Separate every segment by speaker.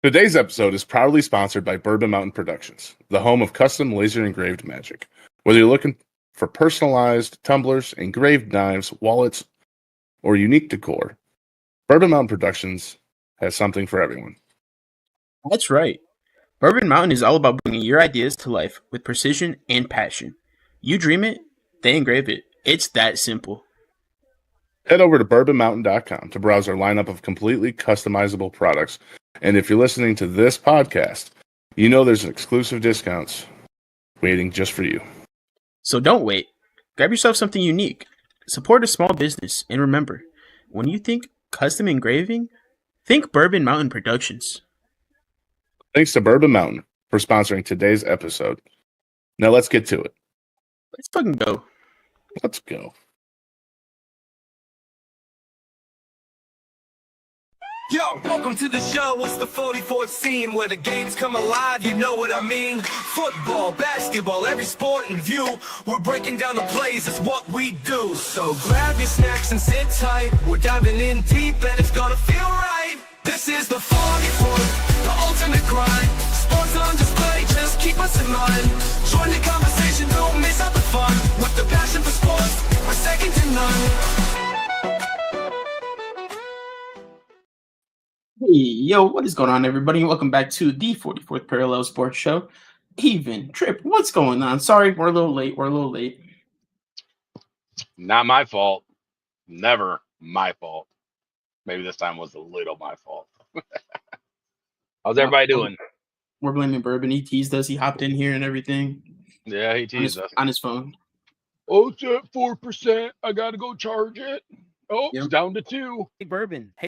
Speaker 1: Today's episode is proudly sponsored by Bourbon Mountain Productions, the home of custom laser engraved magic. Whether you're looking for personalized tumblers, engraved knives, wallets, or unique decor, Bourbon Mountain Productions has something for everyone.
Speaker 2: That's right. Bourbon Mountain is all about bringing your ideas to life with precision and passion. You dream it, they engrave it. It's that simple.
Speaker 1: Head over to bourbonmountain.com to browse our lineup of completely customizable products. And if you're listening to this podcast, you know there's exclusive discounts waiting just for you.
Speaker 2: So don't wait. Grab yourself something unique. Support a small business. And remember, when you think custom engraving, think Bourbon Mountain Productions.
Speaker 1: Thanks to Bourbon Mountain for sponsoring today's episode. Now let's get to it.
Speaker 2: Let's fucking go.
Speaker 1: Let's go.
Speaker 3: Yo, welcome to the show. It's the 44th scene where the games come alive, you know what I mean? Football, basketball, every sport in view. We're breaking down the plays, it's what we do. So grab your snacks and sit tight. We're diving in deep and it's gonna feel right. This is the 44th, the ultimate grind. Sports on display, just keep us in mind. Join the conversation, don't miss out the fun. With the passion for sports, we're second to none.
Speaker 2: Hey, yo, what is going on, everybody? Welcome back to the 44th Parallel Sports Show. Even, Trip, what's going on? Sorry, we're a little late.
Speaker 4: Not my fault. Never my fault. Maybe this time was a little my fault. How's everybody doing?
Speaker 2: We're blaming Bourbon. He teased us. He hopped in here and everything.
Speaker 4: Yeah, he teased us.
Speaker 2: On his phone.
Speaker 4: Oh, it's at 4%. I got to go charge it. Oh,
Speaker 2: Yep.
Speaker 4: It's down to 2.
Speaker 5: Hey, Bourbon. Hey.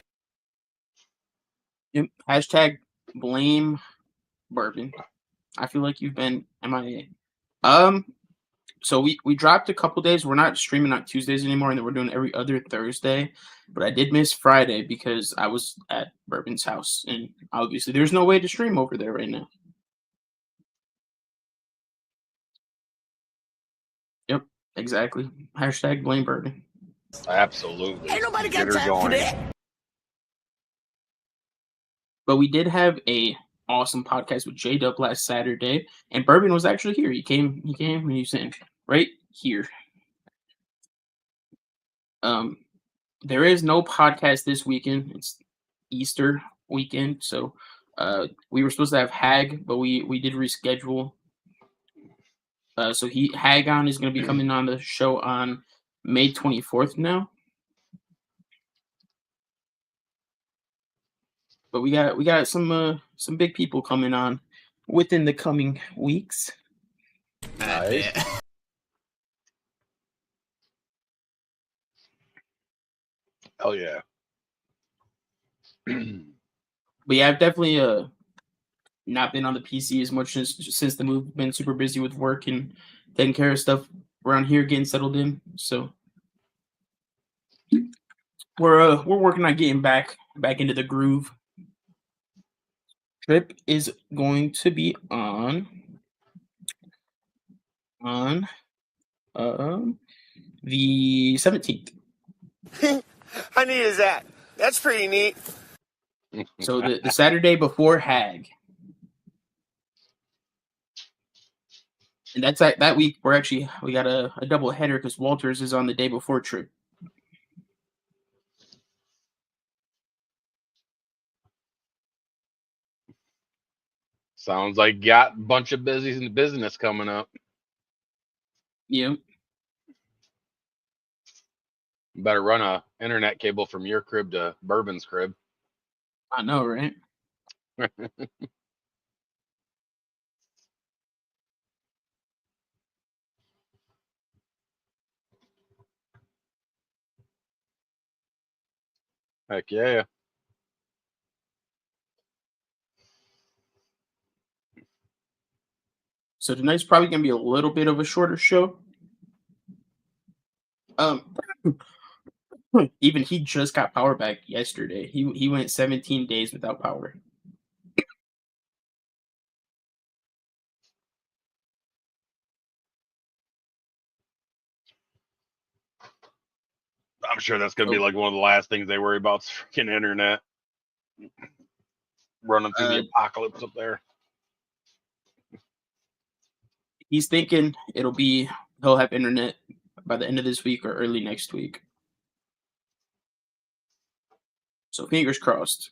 Speaker 2: Yep. Hashtag blame Bourbon. I feel like you've been MIA. So we dropped a couple days. We're not streaming on Tuesdays anymore, and then we're doing every other Thursday. But I did miss Friday because I was at Bourbon's house, and obviously there's no way to stream over there right now. Yep, exactly. Hashtag blame Bourbon.
Speaker 4: Absolutely.
Speaker 5: Ain't nobody got
Speaker 4: Get her
Speaker 5: time for
Speaker 4: going.
Speaker 5: that.
Speaker 2: But we did have a awesome podcast with J-Dub last Saturday, and Bourbon was actually here. He came and he was in right here. There is no podcast this weekend. It's Easter weekend, so we were supposed to have Hag, but we did reschedule. So Hagon is going to be coming on the show on May 24th now. But we got some big people coming on within the coming weeks.
Speaker 4: Nice. Oh, yeah.
Speaker 2: But yeah, I've definitely not been on the PC as much since the move. Been super busy with work and taking care of stuff around here, getting settled in. So we're working on getting back into the groove. Trip is going to be on the 17th.
Speaker 6: How neat is that? That's pretty neat.
Speaker 2: So the Saturday before Hag. And that's that week we got a double header because Walters is on the day before Trip.
Speaker 4: Sounds like got a bunch of business coming up.
Speaker 2: Yeah.
Speaker 4: Better run a internet cable from your crib to Bourbon's crib.
Speaker 2: I know, right?
Speaker 4: Heck yeah.
Speaker 2: So tonight's probably gonna be a little bit of a shorter show. Even he just got power back yesterday. He went 17 days without power.
Speaker 4: I'm sure that's going to be like one of the last things they worry about is freaking internet. running through the apocalypse up there.
Speaker 2: He's thinking he'll have internet by the end of this week or early next week. So fingers crossed.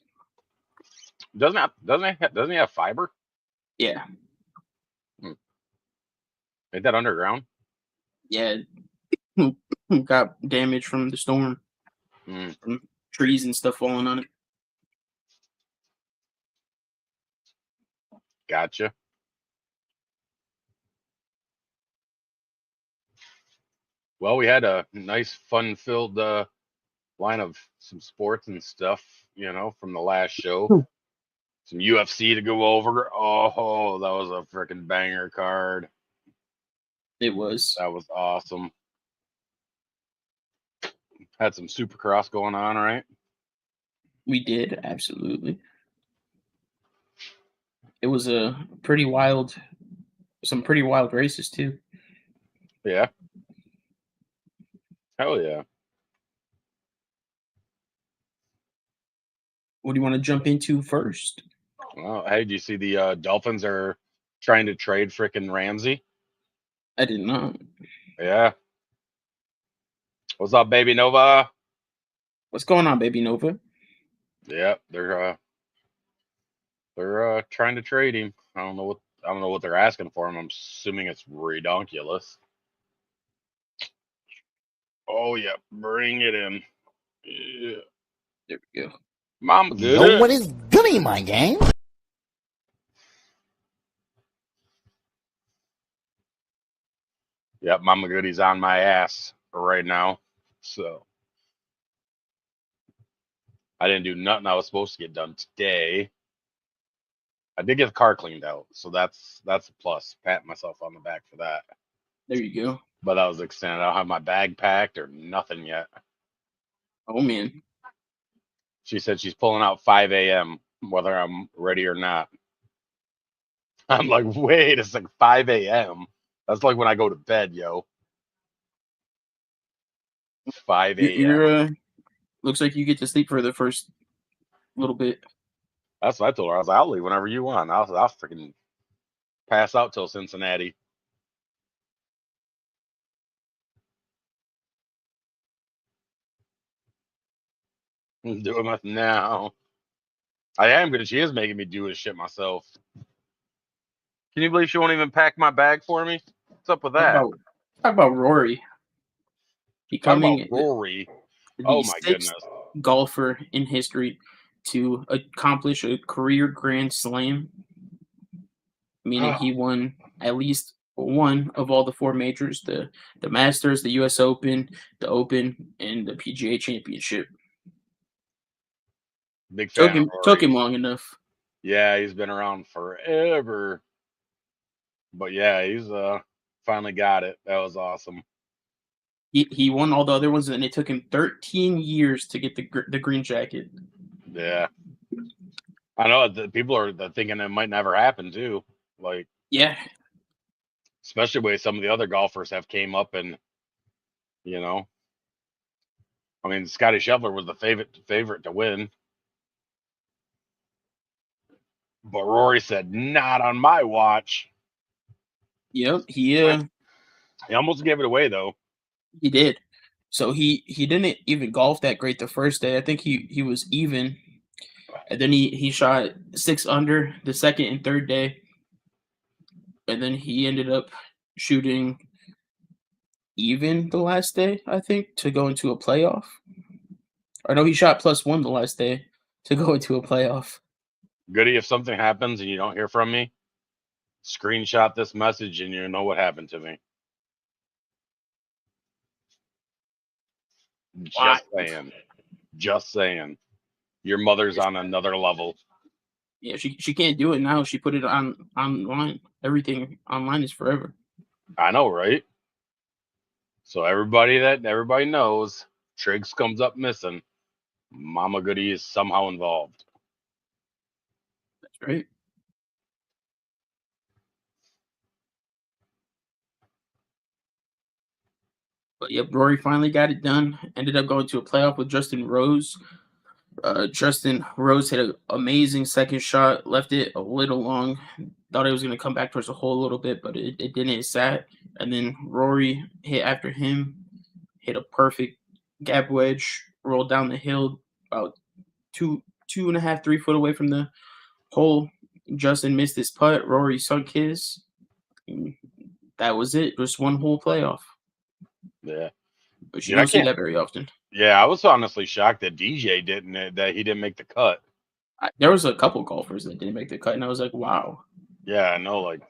Speaker 4: Doesn't he have fiber?
Speaker 2: Yeah.
Speaker 4: Ain't that underground?
Speaker 2: Yeah. Got damage from the storm. From trees and stuff falling on it.
Speaker 4: Gotcha. Well, we had a nice, fun-filled line of some sports and stuff, from the last show. Some UFC to go over. Oh, that was a freaking banger card.
Speaker 2: It was.
Speaker 4: That was awesome. Had some Supercross going on, right?
Speaker 2: We did, absolutely. It was some pretty wild races too.
Speaker 4: Yeah. Hell yeah.
Speaker 2: What do you want to jump into first?
Speaker 4: Well, hey, do you see the Dolphins are trying to trade frickin' Ramsey?
Speaker 2: I did not.
Speaker 4: Yeah. What's up, baby Nova?
Speaker 2: What's going on, baby Nova?
Speaker 4: Yeah, they're trying to trade him. I don't know what they're asking for him. I'm assuming it's redonkulous. Oh yeah, bring it in. Yeah.
Speaker 2: There we go.
Speaker 4: Mama good.
Speaker 5: Know what is goody, my game?
Speaker 4: Yep, Mama Goody's on my ass right now. So I didn't do nothing I was supposed to get done today. I did get the car cleaned out, so that's a plus. Pat myself on the back for that.
Speaker 2: There you go.
Speaker 4: But that was extended. I don't have my bag packed or nothing yet.
Speaker 2: Oh man.
Speaker 4: She said she's pulling out 5 a.m. whether I'm ready or not. I'm like, wait, it's like 5 a.m. That's like when I go to bed, yo. 5 a.m.
Speaker 2: You're looks like you get to sleep for the first little bit.
Speaker 4: That's what I told her. I was like, I'll leave whenever you want. I'll freaking pass out till Cincinnati. I'm doing it now. I am good. She is making me do this shit myself. Can you believe she won't even pack my bag for me? What's up with that?
Speaker 2: Talk about Rory.
Speaker 4: Rory. Oh my goodness.
Speaker 2: Golfer in history to accomplish a career Grand Slam, meaning he won at least one of all the four majors: the Masters, the U.S. Open, the Open, and the PGA Championship.
Speaker 4: Big fan.
Speaker 2: Took him long enough.
Speaker 4: Yeah, he's been around forever. But yeah, he's finally got it. That was awesome.
Speaker 2: He won all the other ones, and it took him 13 years to get the green jacket.
Speaker 4: Yeah, I know that people are thinking it might never happen too. Like,
Speaker 2: yeah,
Speaker 4: especially the way some of the other golfers have came up, and I mean, Scotty Scheffler was the favorite to win, but Rory said, "Not on my watch."
Speaker 2: Yep, he
Speaker 4: almost gave it away though.
Speaker 2: He did. So he didn't even golf that great the first day. I think he was even. And then he shot 6 under the second and third day. And then he ended up shooting even the last day, I think, to go into a playoff. Or no, he shot +1 the last day to go into a playoff.
Speaker 4: Goody, if something happens and you don't hear from me, screenshot this message and you know what happened to me. Just saying. Your mother's on another level.
Speaker 2: Yeah, she can't do it now. She put it online. Everything online is forever.
Speaker 4: I know, right? So everybody knows, Triggs comes up missing, Mama Goody is somehow involved.
Speaker 2: That's right. But yep, Rory finally got it done. Ended up going to a playoff with Justin Rose. Justin Rose hit an amazing second shot, left it a little long. Thought it was going to come back towards the hole a little bit, but it didn't. It sat. And then Rory hit after him, hit a perfect gap wedge, rolled down the hill about 2.5, 3 foot away from the hole. Justin missed his putt. Rory sunk his. And that was it. Just one whole playoff.
Speaker 4: Yeah.
Speaker 2: But
Speaker 4: Dude,
Speaker 2: you
Speaker 4: I
Speaker 2: don't see
Speaker 4: can't-
Speaker 2: that very often.
Speaker 4: Yeah, I was honestly shocked that DJ that he didn't make the cut.
Speaker 2: There was a couple golfers that didn't make the cut, and I was like, wow.
Speaker 4: Yeah, I know, like,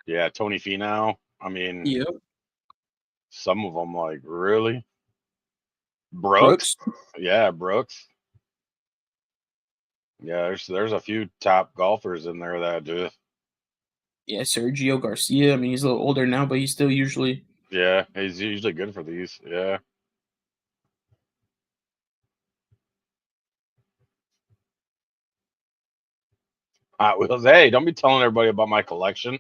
Speaker 4: yeah, Tony Finau. I mean,
Speaker 2: Yep.
Speaker 4: some of them, like, really? Brooks? Yeah, Brooks. Yeah, there's a few top golfers in there that do.
Speaker 2: Yeah, Sergio Garcia. I mean, he's a little older now, but he's still usually.
Speaker 4: Yeah, he's usually good for these. Yeah. Hot Wheels. Hey, don't be telling everybody about my collection.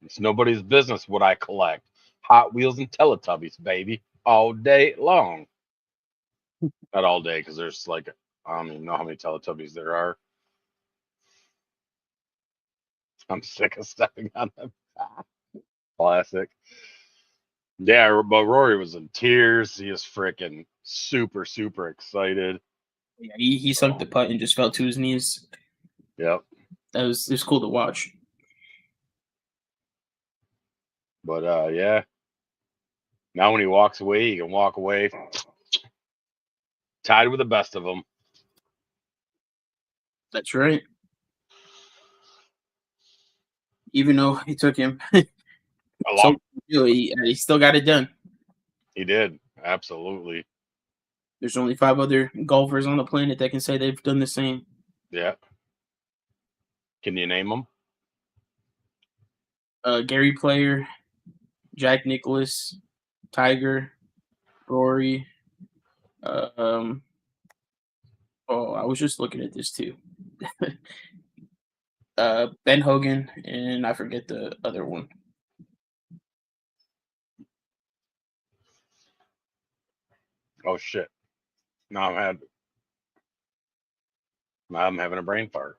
Speaker 4: It's nobody's business what I collect. Hot Wheels and Teletubbies, baby, all day long. Not all day, because there's like, I don't even know how many Teletubbies there are. I'm sick of stepping on them. Classic. Yeah, but Rory was in tears. He is freaking super, super excited.
Speaker 2: Yeah, he sunk the putt and just fell to his knees.
Speaker 4: Yep.
Speaker 2: It was cool to watch.
Speaker 4: But yeah. Now when he walks away, he can walk away tied with the best of them.
Speaker 2: That's right. Even though it took him so he still got it done.
Speaker 4: He did. Absolutely.
Speaker 2: There's only 5 other golfers on the planet that can say they've done the same.
Speaker 4: Yeah. Can you name them?
Speaker 2: Gary Player, Jack Nicklaus, Tiger, Rory. I was just looking at this too. Ben Hogan, and I forget the other one.
Speaker 4: Oh shit. Now I'm having a brain fart.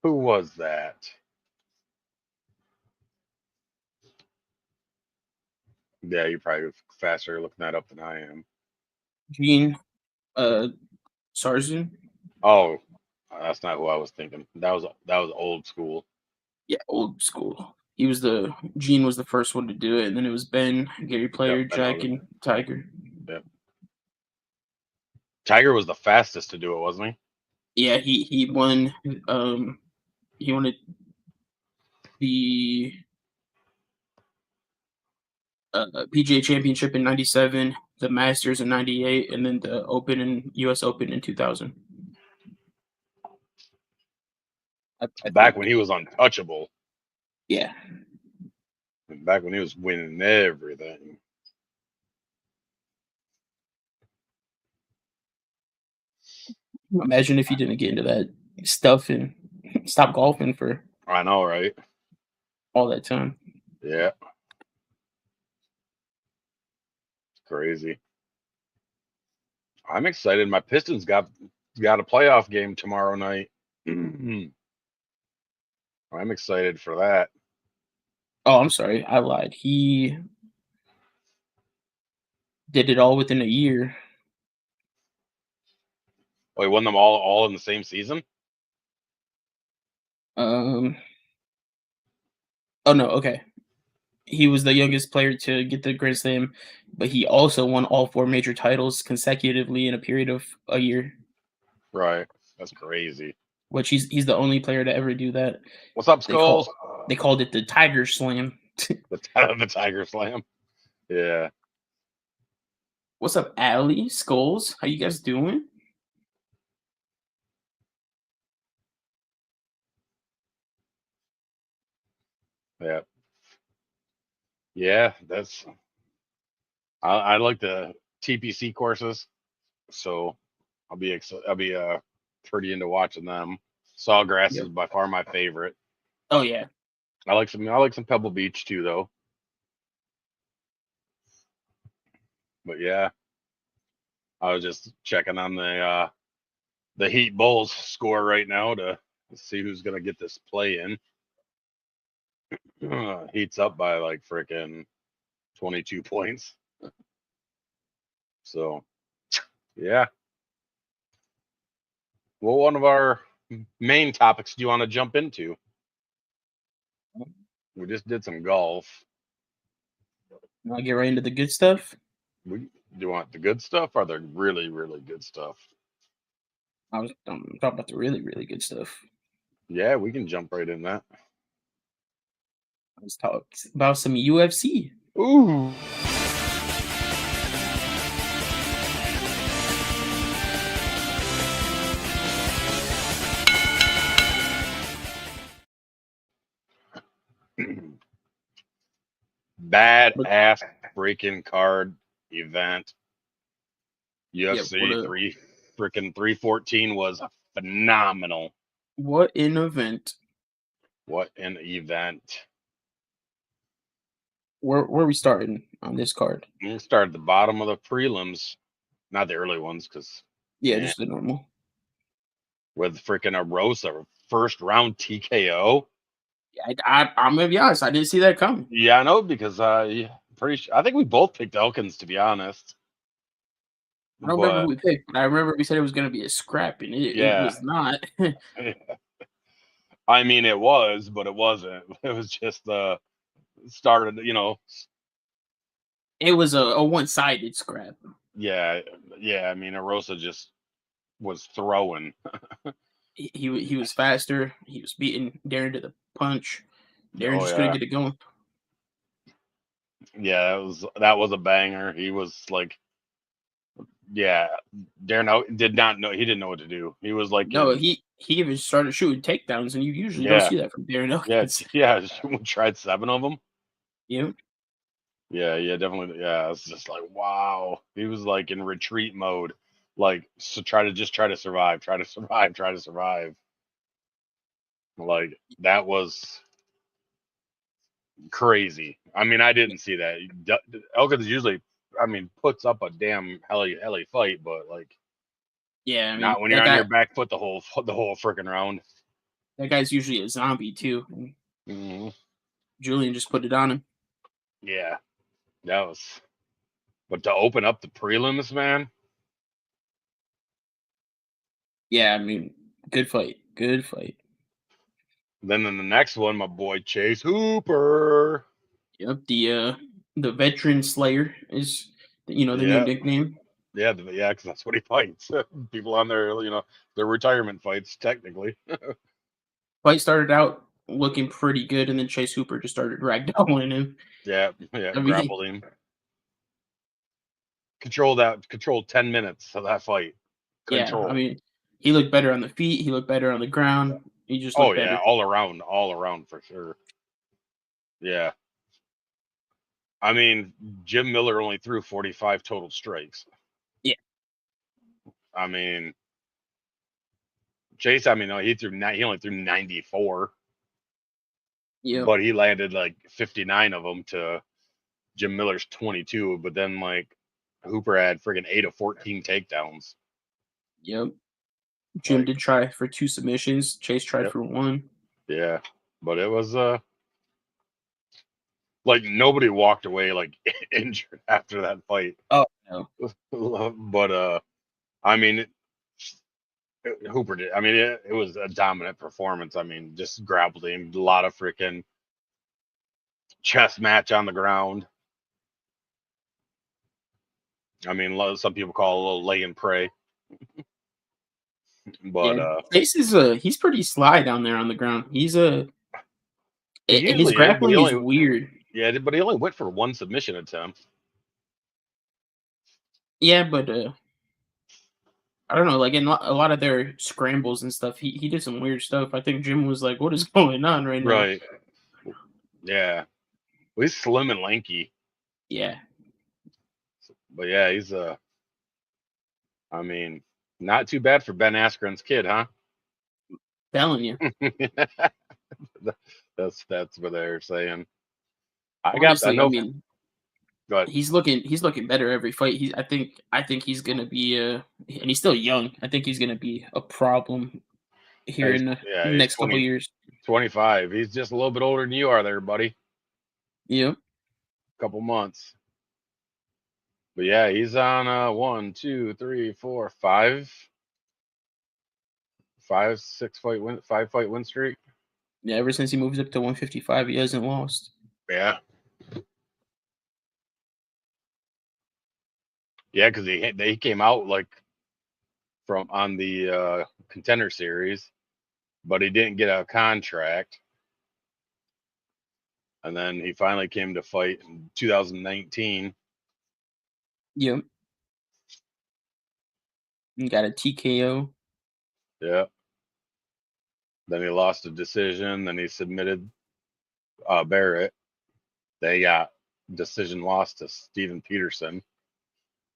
Speaker 4: Who was that? Yeah, you're probably faster looking that up than I am.
Speaker 2: Gene Sargent.
Speaker 4: Oh, that's not who I was thinking. That was old school.
Speaker 2: Yeah, old school. Gene was the first one to do it, and then it was Ben, Gary Player,
Speaker 4: Yep, Ben
Speaker 2: Jack,
Speaker 4: Hogan.
Speaker 2: and Tiger.
Speaker 4: Yep. Tiger was the fastest to do it, wasn't he?
Speaker 2: Yeah, he won. He won the PGA Championship in '97, the Masters in '98, and then the Open and U.S. Open in 2000.
Speaker 4: Back when he was untouchable.
Speaker 2: Yeah.
Speaker 4: Back when he was winning everything.
Speaker 2: Imagine if you didn't get into that stuff and stop golfing for
Speaker 4: I know, right?
Speaker 2: all that time.
Speaker 4: Yeah. Crazy. I'm excited. My Pistons got a playoff game tomorrow night. I'm excited for that.
Speaker 2: Oh, I'm sorry. I lied. He did it all within a year.
Speaker 4: Oh, he won them all in the same season?
Speaker 2: Oh no, okay. He was the youngest player to get the Grand Slam, but he also won all 4 major titles consecutively in a period of a year.
Speaker 4: Right. That's crazy.
Speaker 2: Which he's the only player to ever do that.
Speaker 4: What's up, Skulls?
Speaker 2: They called it the Tiger Slam.
Speaker 4: the Tiger Slam. Yeah.
Speaker 2: What's up, Allie? Skulls? How you guys doing?
Speaker 4: Yeah. Yeah, I like the TPC courses, so I'll be pretty into watching them. Sawgrass is by far my favorite.
Speaker 2: Oh yeah.
Speaker 4: I like some Pebble Beach too, though. But yeah, I was just checking on the Heat Bulls score right now to see who's gonna get this play in. Heat's up by like freaking 22 points. So yeah. Well, one of our main topics do you want to jump into? We just did some golf.
Speaker 2: Want to get right into the good stuff?
Speaker 4: Do you want the good stuff or the really, really good stuff?
Speaker 2: I was talking about the really, really good stuff.
Speaker 4: Yeah, we can jump right in that.
Speaker 2: Let's talk about some UFC.
Speaker 4: Ooh. Badass freaking card event. UFC 314 was phenomenal.
Speaker 2: What an event.
Speaker 4: What an event.
Speaker 2: Where we starting on this card?
Speaker 4: We start at the bottom of the prelims, not the early ones, because
Speaker 2: Yeah, just the normal.
Speaker 4: with freaking Arosa first round TKO.
Speaker 2: Yeah, I'm gonna be honest. I didn't see that coming.
Speaker 4: Yeah, I know because I think we both picked Elkins, to be honest.
Speaker 2: I don't remember who we picked, but I remember we said it was gonna be a scrap, and it was not.
Speaker 4: I mean, it was, but it wasn't. It was just started,
Speaker 2: It was a one-sided scrap.
Speaker 4: Yeah. I mean, Arosa just was throwing.
Speaker 2: He was faster. He was beating Darren to the punch. Darren just couldn't get it going.
Speaker 4: Yeah, that was a banger. He was like, yeah, Darren did not know. He didn't know what to do. He was like,
Speaker 2: no, he even started shooting takedowns, and you usually don't see that from Darren Elkins.
Speaker 4: Yeah. We tried 7 of them.
Speaker 2: Yeah.
Speaker 4: Yeah, definitely. Yeah, it's just like, wow. He was like in retreat mode, like, so try to survive. Like, that was crazy. I mean, I didn't see that. Elkins usually, I mean, puts up a damn helly fight, but like,
Speaker 2: yeah, I mean,
Speaker 4: not when you're on your back foot the whole freaking round.
Speaker 2: That guy's usually a zombie too.
Speaker 4: Mm-hmm.
Speaker 2: Julian just put it on him.
Speaker 4: Yeah, that was. But to open up the prelims, man.
Speaker 2: Yeah, I mean, good fight.
Speaker 4: Then in the next one, my boy Chase Hooper.
Speaker 2: Yep, the veteran slayer is the new nickname.
Speaker 4: Yeah, because that's what he fights. People on their their retirement fights technically.
Speaker 2: Fight started out looking pretty good, and then Chase Hooper just started ragdolling him.
Speaker 4: Yeah, grappled him. Controlled 10 minutes of that fight.
Speaker 2: Yeah, I mean, he looked better on the feet. He looked better on the ground. He just looked better.
Speaker 4: all around for sure. Yeah. I mean, Jim Miller only threw 45 total strikes.
Speaker 2: Yeah.
Speaker 4: I mean, Chase, he only threw 94.
Speaker 2: Yeah.
Speaker 4: But he landed like 59 of them to Jim Miller's 22. But then like Hooper had friggin' 8 of 14 takedowns.
Speaker 2: Yep. Jim did try for 2 submissions. Chase tried for 1.
Speaker 4: Yeah. But it was like nobody walked away like injured after that fight.
Speaker 2: Oh no.
Speaker 4: But I mean Hooper did. I mean it was a dominant performance. I mean, just grappled him, a lot of freaking chess match on the ground. I mean, some people call it a little lay and pray. But
Speaker 2: Chase is he's pretty sly down there on the ground. He's and his grappling is weird.
Speaker 4: Yeah, but he only went for 1 submission attempt.
Speaker 2: Yeah, but I don't know. Like in a lot of their scrambles and stuff, he did some weird stuff. I think Jim was like, "What is going on right now?"
Speaker 4: Right. Yeah. Well, he's slim and lanky.
Speaker 2: Yeah.
Speaker 4: But yeah, he's I mean, not too bad for Ben Askren's kid, huh?
Speaker 2: Telling you.
Speaker 4: That's what they're saying.
Speaker 2: I mean,
Speaker 4: But
Speaker 2: he's looking better every fight. I think he's gonna be and he's still young. I think he's gonna be a problem here in the
Speaker 4: he's
Speaker 2: next couple years.
Speaker 4: 25. He's just a little bit older than you are there, buddy.
Speaker 2: Yep.
Speaker 4: Couple months. But yeah, he's on 1, 2, 3, 4, 5, 5 fight win streak.
Speaker 2: Yeah, ever since he moved up to 155, he hasn't lost.
Speaker 4: Yeah. Yeah, because he came out like from on the Contender Series, but he didn't get a contract. And then he finally came to fight in 2019.
Speaker 2: Yep. He got a TKO.
Speaker 4: Yeah. Then he lost a decision. Then he submitted Barrett. They got decision lost to Steven Peterson.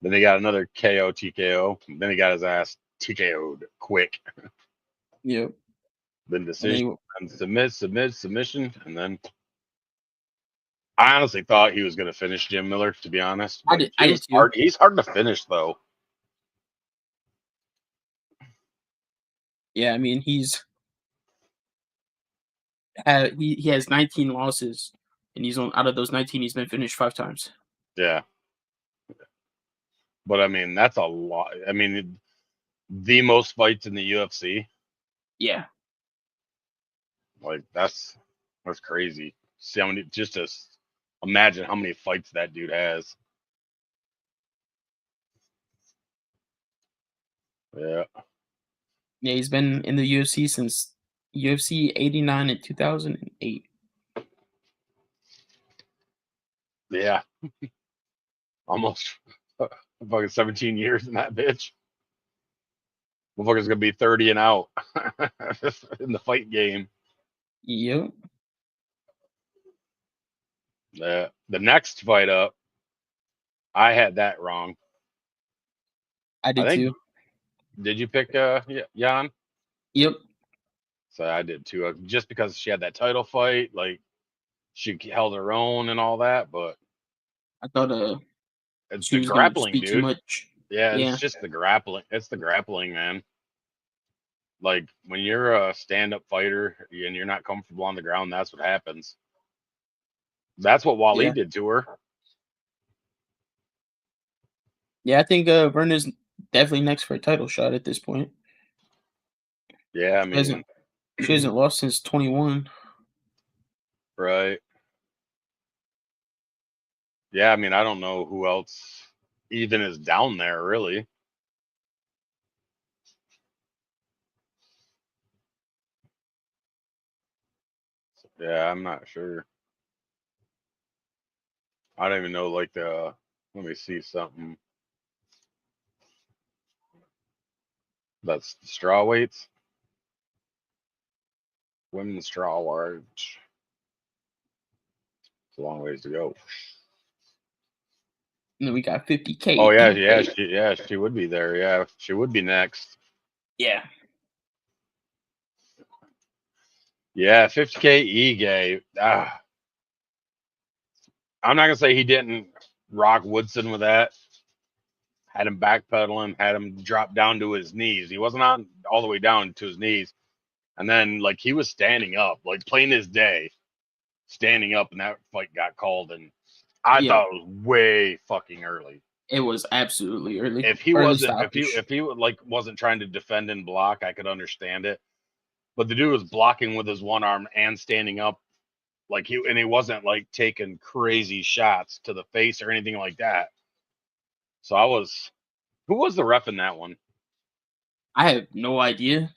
Speaker 4: Then he got another KO TKO. Then he got his ass TKO'd quick.
Speaker 2: Yep.
Speaker 4: Then decision and submission, and then I honestly thought he was going to finish Jim Miller. To be honest,
Speaker 2: I did too.
Speaker 4: He's hard to finish though.
Speaker 2: Yeah, I mean he has 19 losses, and out of those 19, he's been finished 5 times.
Speaker 4: Yeah, but I mean that's a lot. I mean, the most fights in the UFC.
Speaker 2: Yeah.
Speaker 4: Like that's crazy. See how many? Just to imagine how many fights that dude has. Yeah.
Speaker 2: Yeah, he's been in the UFC since UFC 89 and 2008.
Speaker 4: Yeah. Almost fucking 17 years in that bitch. Motherfucker's gonna be 30 and out in the fight game.
Speaker 2: Yep.
Speaker 4: The next fight up, I had that wrong.
Speaker 2: I did too.
Speaker 4: Did you pick Jan?
Speaker 2: Yep.
Speaker 4: So I did too. Just because she had that title fight, like she held her own and all that, but
Speaker 2: I thought
Speaker 4: it's
Speaker 2: she
Speaker 4: the
Speaker 2: was gonna just
Speaker 4: grappling,
Speaker 2: be
Speaker 4: dude.
Speaker 2: too much.
Speaker 4: Yeah,
Speaker 2: Yeah.
Speaker 4: it's just the grappling. It's the grappling, man. Like when you're a stand-up fighter and you're not comfortable on the ground, that's what happens. That's what Wally did to her.
Speaker 2: Yeah, I think Verna's definitely next for a title shot at this point.
Speaker 4: Yeah, I mean,
Speaker 2: she hasn't lost since 21.
Speaker 4: Right. Yeah, I mean, I don't know who else even is down there, really. Yeah, I'm not sure. I don't even know, like, let me see something. That's straw weights. Women's straw weight. It's a long ways to go.
Speaker 2: And then we got 50K.
Speaker 4: Oh yeah, she would be there. Yeah, she would be next.
Speaker 2: Yeah.
Speaker 4: Yeah, 50K Ige. I'm not gonna say he didn't rock Woodson with that. Had him backpedaling, had him drop down to his knees. He wasn't on all the way down to his knees. And then like he was standing up, like plain as day, standing up, and that fight got called. And I thought it was way fucking early.
Speaker 2: It was absolutely early.
Speaker 4: If he wasn't trying to defend and block, I could understand it. But the dude was blocking with his one arm and standing up, he wasn't like taking crazy shots to the face or anything like that. So who was the ref in that one?
Speaker 2: I have no idea.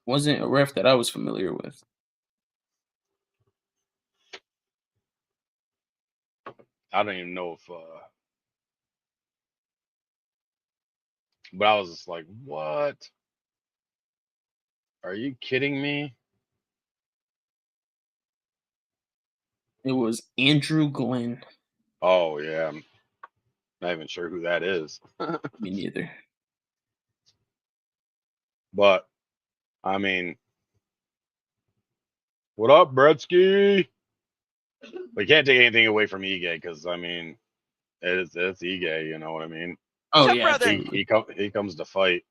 Speaker 2: Wasn't a ref that I was familiar with.
Speaker 4: I don't even know if but I was just like, what? Are you kidding me?
Speaker 2: It was Andrew Glenn.
Speaker 4: Oh yeah. I'm not even sure who that is.
Speaker 2: Me neither.
Speaker 4: But I mean, what up, Bretsky? We can't take anything away from Ige because I mean, it's Ige. You know what I mean?
Speaker 2: Oh
Speaker 3: Jump,
Speaker 2: yeah,
Speaker 3: brother.
Speaker 2: absolutely.
Speaker 4: He comes to fight.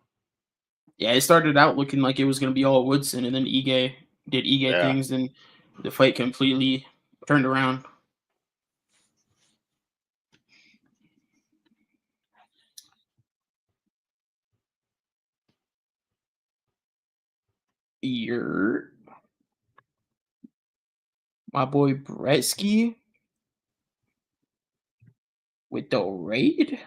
Speaker 2: Yeah, it started out looking like it was gonna be all Woodson, and then Ige did Ige
Speaker 4: Yeah.
Speaker 2: things, and the fight completely turned around. You're my boy Bretsky with the raid.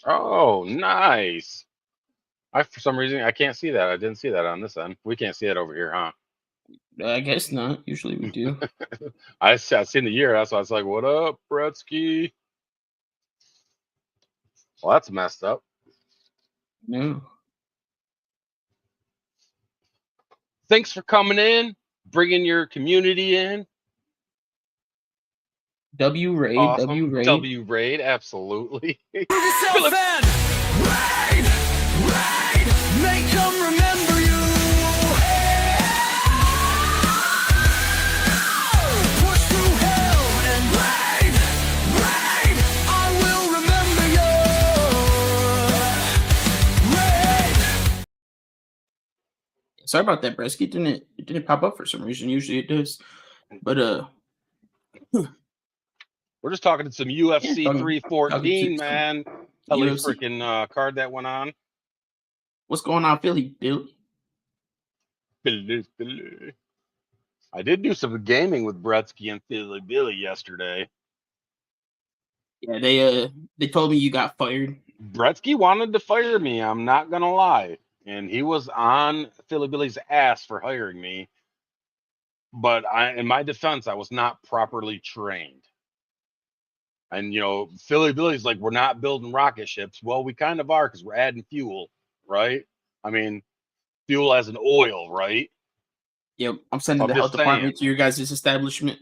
Speaker 4: Oh, nice. For some reason I can't see that. I didn't see that on this end. We can't see it over here, huh?
Speaker 2: I guess not. Usually we do.
Speaker 4: I seen the year. That's why I was like, "What up, Bretsky?" Well, that's messed up.
Speaker 2: No.
Speaker 4: Thanks for coming in, bringing your community in.
Speaker 2: W raid.
Speaker 4: Awesome.
Speaker 2: W raid.
Speaker 4: W raid, absolutely.
Speaker 3: Prove yourself and raid, raid, make them remember you. Push through hell and raid, raid, I will remember you. Raid.
Speaker 2: Sorry about that, Bretsky. It didn't pop up for some reason. Usually it does. But
Speaker 4: We're just talking to some
Speaker 2: yeah,
Speaker 4: UFC
Speaker 2: talking
Speaker 4: 314,
Speaker 2: to
Speaker 4: man. Hella
Speaker 2: UFC.
Speaker 4: freaking card that went on.
Speaker 2: What's going on, Philly, Billy?
Speaker 4: I did do some gaming with Bretsky and Philly Billy yesterday.
Speaker 2: Yeah, they told me you got fired.
Speaker 4: Bretsky wanted to fire me, I'm not gonna lie. And he was on Philly Billy's ass for hiring me. But in my defense, I was not properly trained. And you know, Philly Billy's like, we're not building rocket ships. Well, we kind of are because we're adding fuel, right? I mean, fuel as an oil, right?
Speaker 2: Yep, I'm sending
Speaker 4: I'm
Speaker 2: the health
Speaker 4: just saying,
Speaker 2: department to your guys' establishment.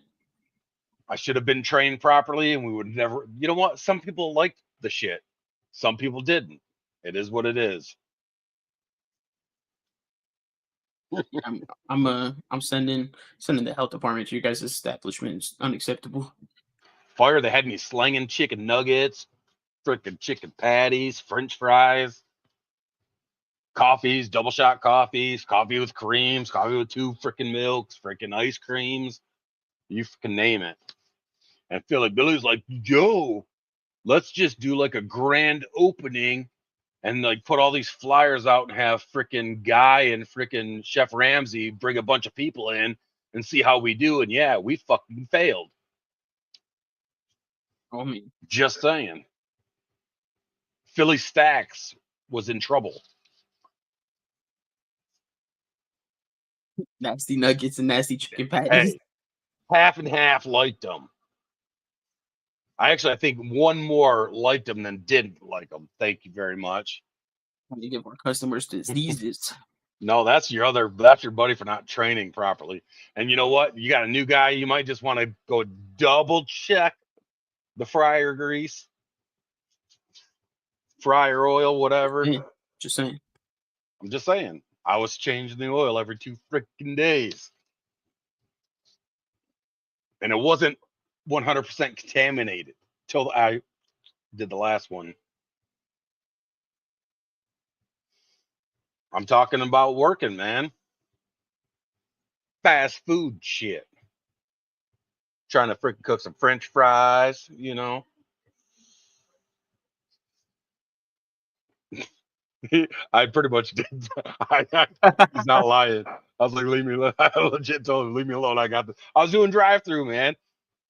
Speaker 4: I should have been trained properly, and we would never. You know what? Some people liked the shit. Some people didn't. It is what it is.
Speaker 2: I'm sending the health department to your guys' establishment. It's unacceptable.
Speaker 4: Fire. They had me slinging chicken nuggets, freaking chicken patties, French fries, coffees, double shot coffees, coffee with creams, coffee with 2 freaking milks, freaking ice creams. You can name it. And Philly Billy's like, yo, let's just do like a grand opening and like put all these flyers out and have freaking Guy and freaking Chef Ramsay bring a bunch of people in and see how we do. And yeah, we fucking failed.
Speaker 2: Oh man,
Speaker 4: Just saying. Philly Stacks was in trouble.
Speaker 2: nasty nuggets and nasty chicken patties.
Speaker 4: Hey, half and half liked them. I think one more liked them than didn't like them. Thank you very much.
Speaker 2: Trying to give our customers diseases.
Speaker 4: No, that's your buddy for not training properly. And you know what? You got a new guy, you might just want to go double check the fryer grease, fryer oil, whatever.
Speaker 2: Yeah, just saying.
Speaker 4: I'm just saying. I was changing the oil every 2 freaking days. And it wasn't 100% contaminated till I did the last one. I'm talking about working, man. Fast food shit. Trying to freaking cook some French fries, you know. I pretty much did. He's not lying. I was like, leave me alone. I legit told him, leave me alone. I got this. I was doing drive-through, man.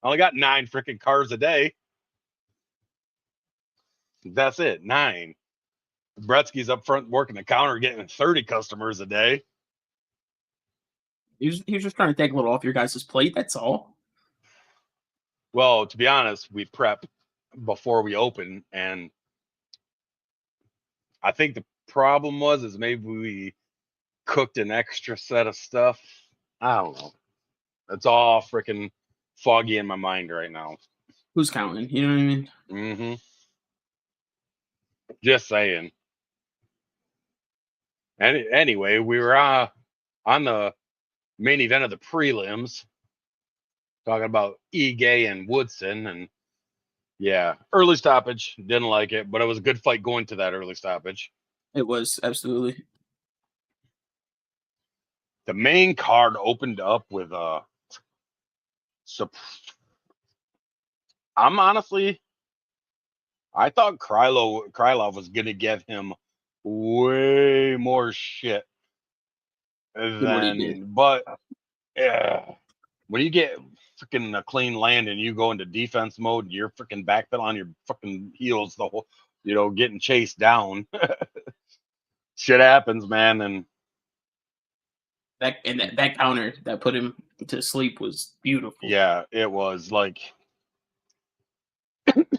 Speaker 4: I only got 9 freaking cars a day. That's it, 9. Bretsky's up front working the counter, getting 30 customers a day.
Speaker 2: He was just trying to take a little off your guys' plate. That's all.
Speaker 4: Well, to be honest, we prep before we open, and I think the problem is maybe we cooked an extra set of stuff. I don't know. It's all freaking foggy in my mind right now.
Speaker 2: Who's counting? You know what I mean?
Speaker 4: Mm-hmm. Just saying. And anyway, we were on the main event of the prelims, talking about Ige and Woodson, and yeah, early stoppage. Didn't like it, but it was a good fight going to that early stoppage.
Speaker 2: It was absolutely.
Speaker 4: The main card opened up with I'm honestly, I thought Krylov was gonna give him way more shit
Speaker 2: Than what he did.
Speaker 4: but when you get freaking a clean land and you go into defense mode, you're freaking backpedal on your fucking heels the whole, getting chased down. Shit happens, man, and
Speaker 2: that counter that put him to sleep was beautiful.
Speaker 4: yeah, it was like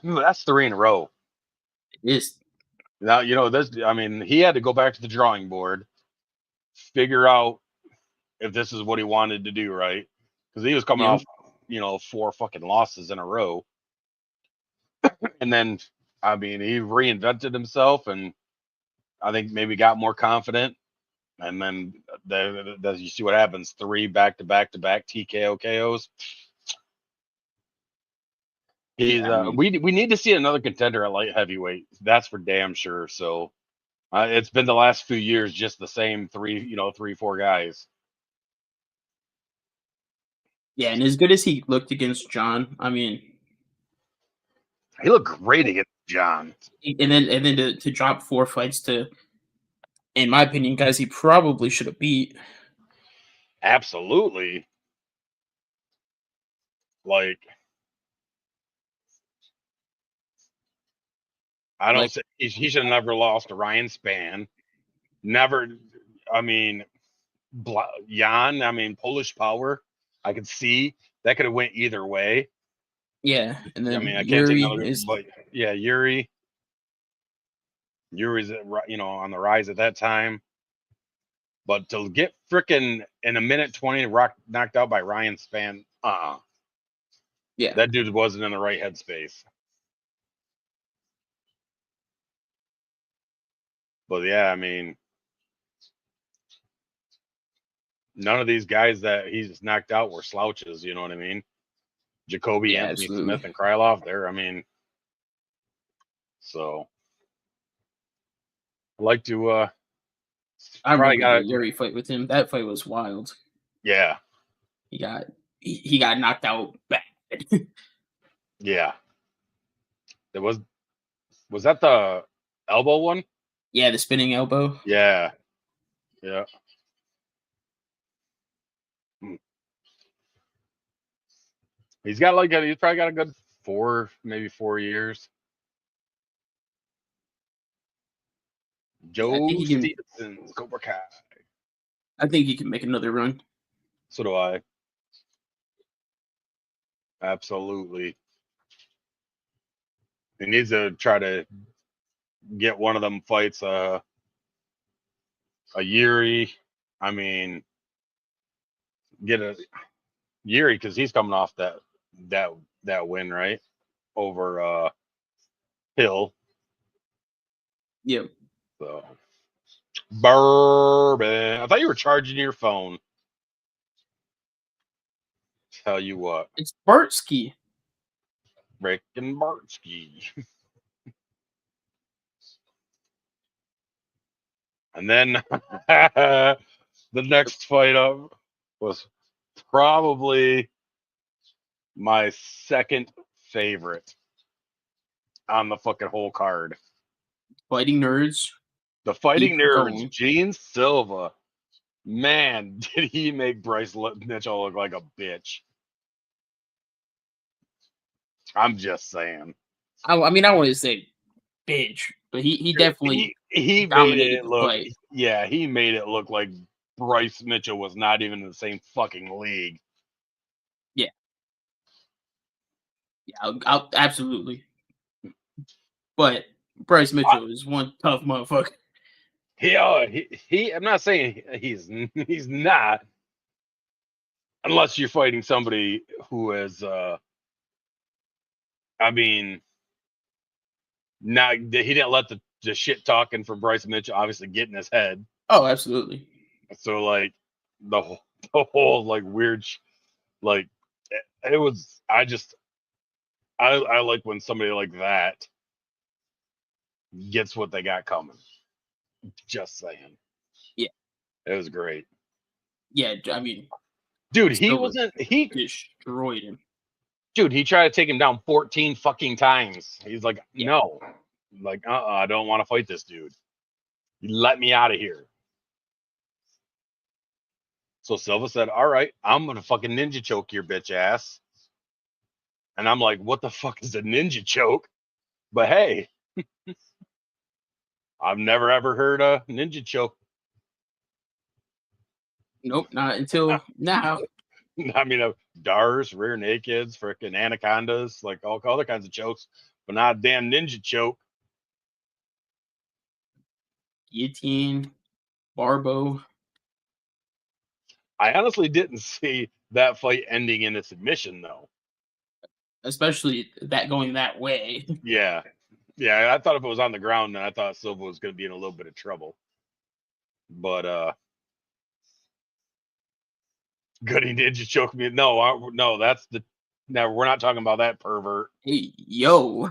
Speaker 4: that's 3 in a row.
Speaker 2: It is.
Speaker 4: Now this. I mean, he had to go back to the drawing board, figure out if this is what he wanted to do, right? Because he was coming off, 4 fucking losses in a row, and then I mean, he reinvented himself, and I think maybe got more confident, and then you see what happens: 3 back-to-back TKO KOs. He's we need to see another contender at light heavyweight. That's for damn sure. So it's been the last few years just the same 3-4 guys.
Speaker 2: Yeah, and as good as he looked against John, I mean,
Speaker 4: he looked great against John.
Speaker 2: And then to drop 4 fights to, in my opinion, guys he probably should have beat.
Speaker 4: Absolutely. Like, I don't say he should have never lost to Ryan Spann. Never. I mean, Jan. I mean, Polish Power. I could see that could have went either way.
Speaker 2: Yeah, and then
Speaker 4: I mean, I can't
Speaker 2: Yuri
Speaker 4: take another. But yeah, Yuri's on the rise at that time. But to get freaking in a minute 20 knocked out by Ryan Spann,
Speaker 2: yeah,
Speaker 4: that dude wasn't in the right headspace. But yeah, I mean, none of these guys that he's knocked out were slouches. You know what I mean? Jacoby, Anthony
Speaker 2: absolutely.
Speaker 4: Smith, and Krylov there. I mean, so I'd like to.
Speaker 2: I remember the Yuri fight with him. That fight was wild.
Speaker 4: Yeah.
Speaker 2: He got knocked out bad.
Speaker 4: Yeah. There was that the elbow one?
Speaker 2: Yeah, the spinning elbow.
Speaker 4: Yeah. Yeah. He's probably got a good 4 years. Joe Stevenson's Cobra Kai.
Speaker 2: I think he can make another run.
Speaker 4: So do I. Absolutely. He needs to try to get one of them fights. A Yuri. I mean, get a Yuri because he's coming off that win, right? Over Hill.
Speaker 2: Yep.
Speaker 4: So bourbon. I thought you were charging your phone. Tell you what.
Speaker 2: It's Bartsky.
Speaker 4: Rick and Bartsky. And then the next fight up was probably my second favorite on the fucking whole card.
Speaker 2: Fighting Nerds.
Speaker 4: The Fighting Nerds, Gene Silva. Man, did he make Bryce Mitchell look like a bitch. I'm just saying.
Speaker 2: I mean, I want to say bitch, but he definitely
Speaker 4: he
Speaker 2: dominated
Speaker 4: made it look.
Speaker 2: fight.
Speaker 4: Yeah, he made it look like Bryce Mitchell was not even in the same fucking league.
Speaker 2: Yeah. Yeah, absolutely. But Bryce Mitchell is one tough motherfucker.
Speaker 4: He I'm not saying he's not, unless you're fighting somebody who is I mean, not he didn't let the shit talking from Bryce Mitchell obviously get in his head.
Speaker 2: Oh, absolutely.
Speaker 4: So like the whole like weird like it was I like when somebody like that gets what they got coming. Just saying.
Speaker 2: Yeah.
Speaker 4: It was great.
Speaker 2: Yeah, I mean,
Speaker 4: Dude, he
Speaker 2: Silva
Speaker 4: wasn't he
Speaker 2: destroyed him.
Speaker 4: dude, he tried to take him down 14 fucking times. He's like,
Speaker 2: Yeah.
Speaker 4: no. Like, I don't want to fight this dude. You let me out of here. So Silva said, all right, I'm gonna fucking ninja choke your bitch ass. And I'm like, what the fuck is a ninja choke? But hey, I've never ever heard a ninja choke.
Speaker 2: Nope, not until now.
Speaker 4: I mean, dars, rear nakeds, freaking anacondas, like all other kinds of chokes, but not a damn ninja choke.
Speaker 2: Guillotine, Barbo.
Speaker 4: I honestly didn't see that fight ending in a submission, though.
Speaker 2: Especially that going that way.
Speaker 4: Yeah. Yeah, I thought if it was on the ground, then I thought Silva was going to be in a little bit of trouble. But Goody ninja choke me. No, that's the. No, we're not talking about that pervert.
Speaker 2: Hey, yo.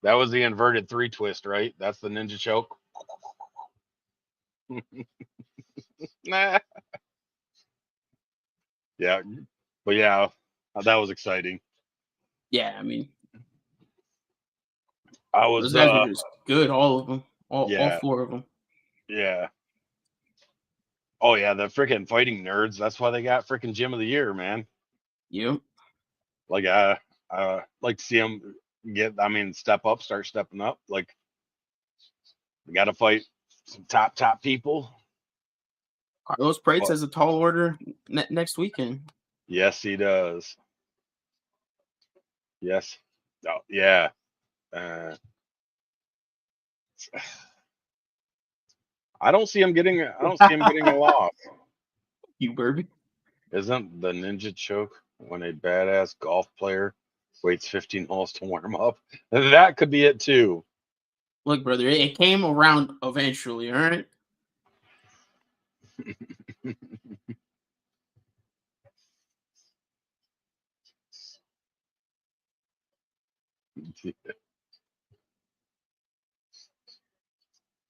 Speaker 4: That was the inverted 3 twist, right? That's the ninja choke. Nah. Yeah, but yeah, that was exciting.
Speaker 2: Yeah, I mean,
Speaker 4: I
Speaker 2: those
Speaker 4: was,
Speaker 2: guys were just good, all of them, all
Speaker 4: yeah,
Speaker 2: 4 of them.
Speaker 4: yeah. Oh yeah, the freaking fighting nerds. That's why they got freaking Gym of the Year, man.
Speaker 2: Yep.
Speaker 4: Like like to see them start stepping up. Like we got to fight some top people.
Speaker 2: Carlos Prates
Speaker 4: But
Speaker 2: has a tall order next weekend.
Speaker 4: yes, he does. Yes. Oh yeah. I don't see him getting. I don't see him getting a loss.
Speaker 2: You Burby.
Speaker 4: Isn't the ninja choke when a badass golf player waits 15 holes to warm up? That could be it too.
Speaker 2: Look, brother, it came around eventually, all right?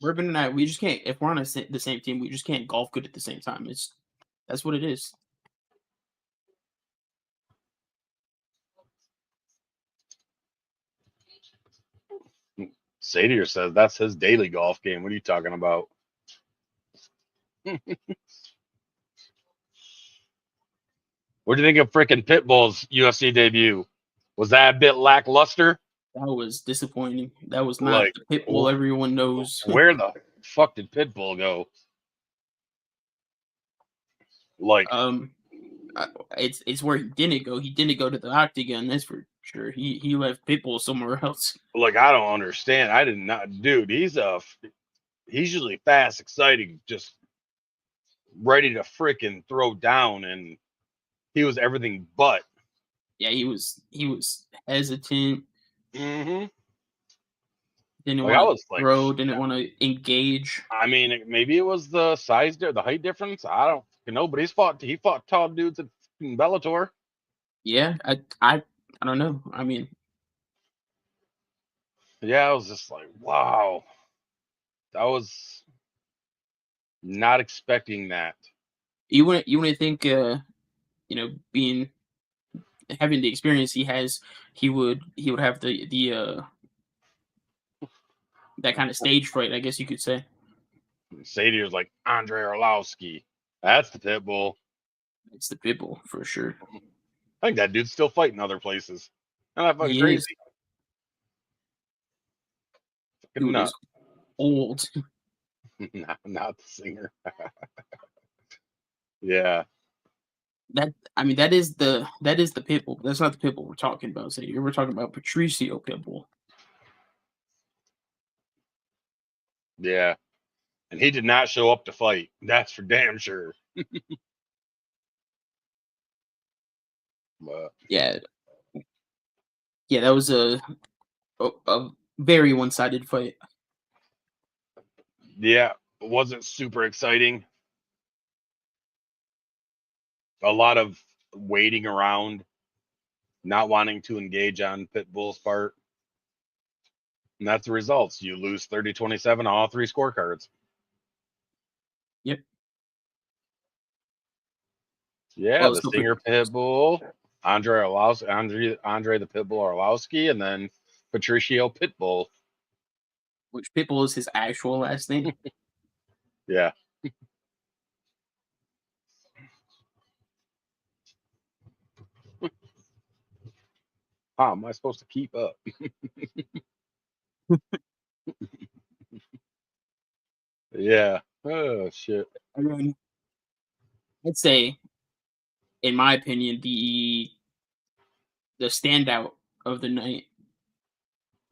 Speaker 2: Bourbon and I, we just can't. If we're on the same team, we just can't golf good at the same time. That's what it is.
Speaker 4: Sadier says that's his daily golf game. What are you talking about? What do you think of freaking Pitbull's UFC debut? Was that a bit lackluster?
Speaker 2: That was disappointing. That was not
Speaker 4: Like,
Speaker 2: the Pitbull everyone knows.
Speaker 4: where the fuck did Pitbull go? Like,
Speaker 2: It's where he didn't go. He didn't go to the octagon. That's for sure. He left Pitbull somewhere else.
Speaker 4: like I don't understand. I did not, dude. He's usually fast, exciting, just ready to freaking throw down, and he was everything but.
Speaker 2: Yeah, he was hesitant.
Speaker 4: Mm-hmm.
Speaker 2: Didn't
Speaker 4: Like I
Speaker 2: want
Speaker 4: was
Speaker 2: to
Speaker 4: like,
Speaker 2: throw. Didn't want to engage.
Speaker 4: I mean, maybe it was the size, the height difference. I don't know, but he fought tall dudes at Bellator.
Speaker 2: Yeah, I don't know. I mean,
Speaker 4: Yeah, I was just like, wow, I was not expecting that.
Speaker 2: you wouldn't think being having the experience he has, he would have the that kind of stage fright, I guess you could say.
Speaker 4: Sadie was like Andre Arlovsky. That's the pit bull.
Speaker 2: It's the Pitbull for sure.
Speaker 4: I think that dude's still fighting other places. And that fucking
Speaker 2: He
Speaker 4: crazy.
Speaker 2: is.
Speaker 4: Fucking
Speaker 2: Dude
Speaker 4: nut.
Speaker 2: is old.
Speaker 4: Not the singer. Yeah.
Speaker 2: That is the Pitbull. That's not the Pitbull we're talking about. So we're talking about Patricio Pitbull.
Speaker 4: Yeah. And he did not show up to fight. That's for damn sure. But
Speaker 2: Yeah, Yeah, that was a very one-sided fight.
Speaker 4: Yeah, it wasn't super exciting. A lot of waiting around, not wanting to engage on Pitbull's part. And that's the results. You lose 30-27 on all three scorecards.
Speaker 2: Yep.
Speaker 4: Yeah,
Speaker 2: Well,
Speaker 4: the
Speaker 2: so
Speaker 4: Stinger Pitbull, Andre the Pitbull Orlowski, and then Patricio Pitbull.
Speaker 2: which Pitbull is his actual last name.
Speaker 4: Yeah. How am I supposed to keep up? Yeah. Oh shit.
Speaker 2: I mean, I'd say, in my opinion, the standout of the night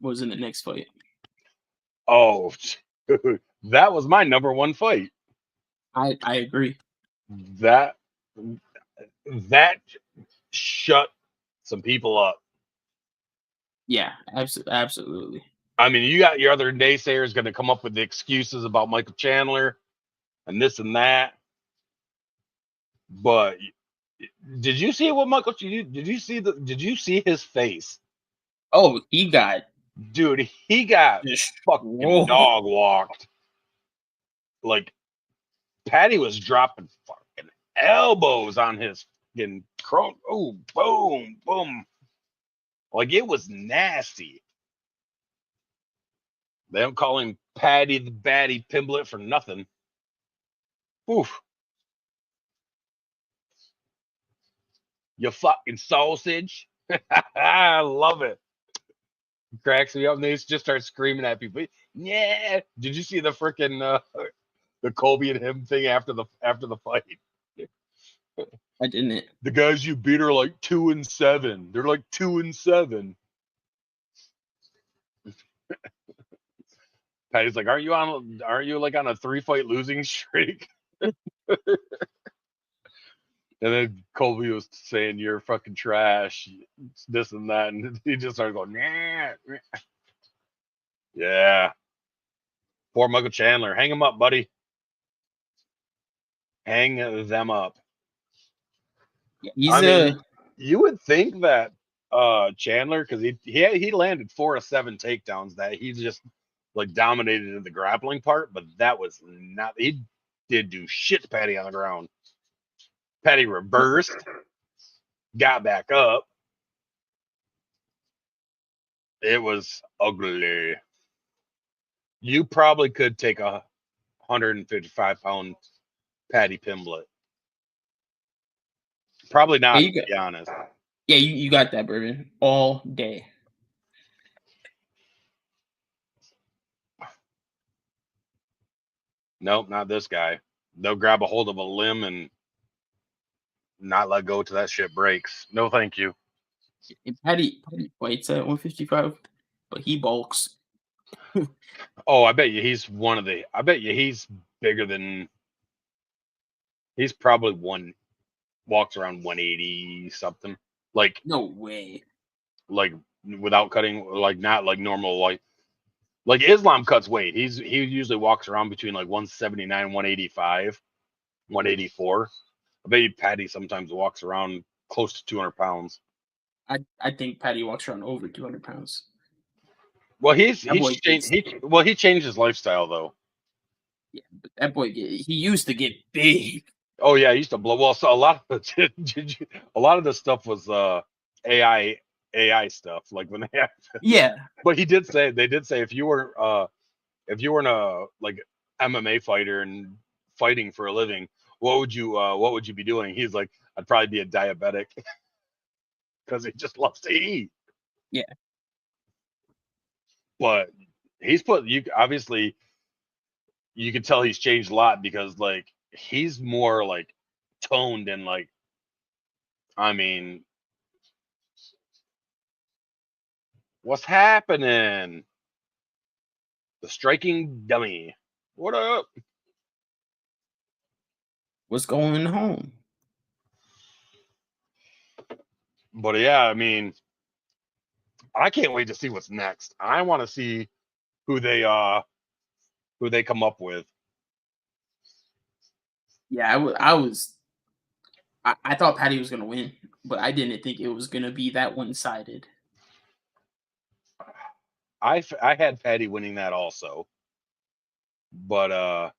Speaker 2: was in the next fight.
Speaker 4: Oh, dude, that was my number one fight.
Speaker 2: I agree.
Speaker 4: That that shut some people up.
Speaker 2: Yeah, absolutely.
Speaker 4: I mean, you got your other naysayers going to come up with the excuses about Michael Chandler and this and that. But did you see what Michael? Did you see Did you see his face,
Speaker 2: Oh, he got
Speaker 4: dude? He got fucking
Speaker 2: destroyed.
Speaker 4: dog walked. Like Patty was dropping fucking elbows on his fucking crow. Oh, boom, boom. Like it was nasty. They don't call him Patty the Batty Pimblett for nothing. Oof. You fucking sausage. I love it. Cracks me up and they just start screaming at people. Yeah. Did you see the freaking the Kobe and him thing after the fight?
Speaker 2: I didn't.
Speaker 4: The guys you beat are like 2-7. They're like 2-7. Patty's like, aren't you like on a 3-fight losing streak? And then Colby was saying you're fucking trash, this and that, and he just started going, nah. Yeah. Poor Michael Chandler. Hang him up, buddy. Hang them up.
Speaker 2: Yeah, he's
Speaker 4: I mean, you would think that Chandler, because he landed 4 of 7 takedowns, that he just like dominated in the grappling part, but that was not. He did do shit to Patty on the ground. Patty reversed, got back up. It was ugly. You probably could take a 155-pound Patty Pimblett. Probably not,
Speaker 2: yeah,
Speaker 4: to be honest.
Speaker 2: Yeah, you got that, Bourbon, all day.
Speaker 4: Nope, not this guy. They'll grab a hold of a limb and not let go till that shit breaks. No, thank you.
Speaker 2: And Patty fights at 155, but he bulks.
Speaker 4: Oh, I bet you he's I bet you he's bigger than. He's probably walks around 180 something. Like
Speaker 2: No way.
Speaker 4: Without cutting, like not like normal, like Islam cuts weight. He usually walks around between like 179, 185, 184. I bet you Patty sometimes walks around close to 200 pounds.
Speaker 2: I think Patty walks around over 200 pounds.
Speaker 4: Well, he changed his lifestyle though.
Speaker 2: Yeah, but that boy he used to get big.
Speaker 4: Oh yeah, he used to blow. Well, so a lot of the stuff was AI stuff. Like when they
Speaker 2: Yeah.
Speaker 4: But they did say if you weren't a like MMA fighter and fighting for a living, what would you be doing? He's like, I'd probably be a diabetic because he just loves to eat.
Speaker 2: Yeah.
Speaker 4: But obviously you can tell he's changed a lot because like he's more like toned and like, I mean, what's happening? The striking dummy. What up?
Speaker 2: What's going on?
Speaker 4: But yeah, I mean, I can't wait to see what's next. I want to see who they come up with.
Speaker 2: Yeah, I thought Patty was gonna win, but I didn't think it was gonna be that one-sided.
Speaker 4: I had Patty winning that also, but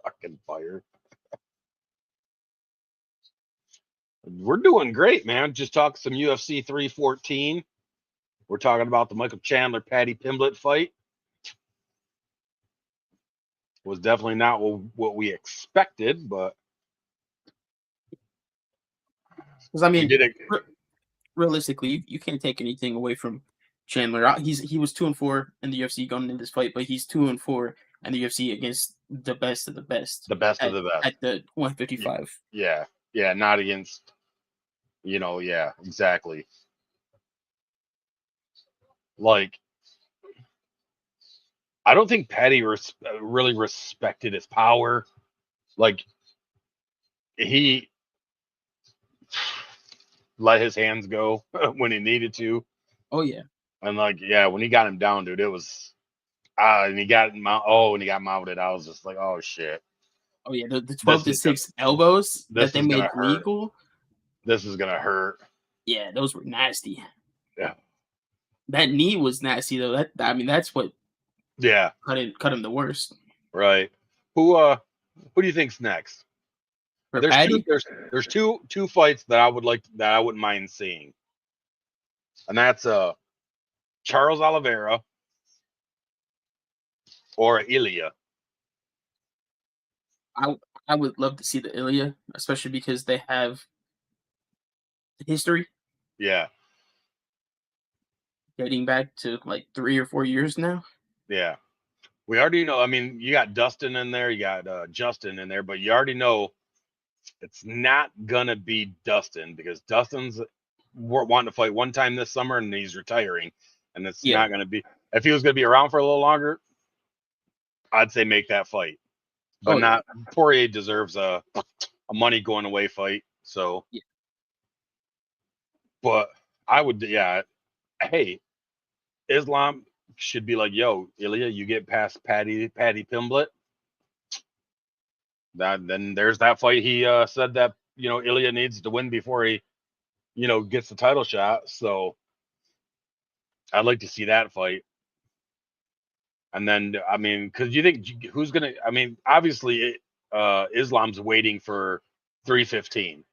Speaker 4: fucking fire. We're doing great, man. Just talk some UFC 314. We're talking about the Michael Chandler Patty Pimblett fight. Was definitely not what we expected, but
Speaker 2: Because I
Speaker 4: we
Speaker 2: mean,
Speaker 4: did it.
Speaker 2: realistically, you can't take anything away from Chandler. He was 2-4 in the UFC going into this fight, but he's 2-4 in the UFC against the best of the best.
Speaker 4: The best of the best
Speaker 2: at the 155.
Speaker 4: Yeah, not against. Yeah, exactly. Like, I don't think Patty really respected his power. Like, he let his hands go when he needed to.
Speaker 2: Oh yeah.
Speaker 4: And when he got him down, dude, it was and he got when he got mounted, I was just like, oh shit.
Speaker 2: Oh yeah, the 12-6 elbows that they made legal.
Speaker 4: This is gonna hurt.
Speaker 2: Yeah, those were nasty.
Speaker 4: Yeah.
Speaker 2: That knee was nasty though. That's what cut him the worst.
Speaker 4: Right. Who do you think's next?
Speaker 2: For Patty?
Speaker 4: There's two fights that I wouldn't mind seeing. And that's Charles Oliveira or Ilya.
Speaker 2: I would love to see the Ilya, especially because they have history.
Speaker 4: Yeah.
Speaker 2: Dating back to like 3 or 4 years now.
Speaker 4: Yeah. We already know. I mean, you got Dustin in there, you got Justin in there, but you already know it's not gonna be Dustin because Dustin's wanting to fight one time this summer and he's retiring, and it's not gonna be. If he was gonna be around for a little longer, I'd say make that fight, but not. Poirier deserves a money going away fight. So, but I would, Hey, Islam should be like, yo, Ilya, you get past Patty Pimblett. Then there's that fight. He said that Ilya needs to win before he gets the title shot. So I'd like to see that fight. And then I mean, because you think who's gonna? I mean, obviously, Islam's waiting for 315.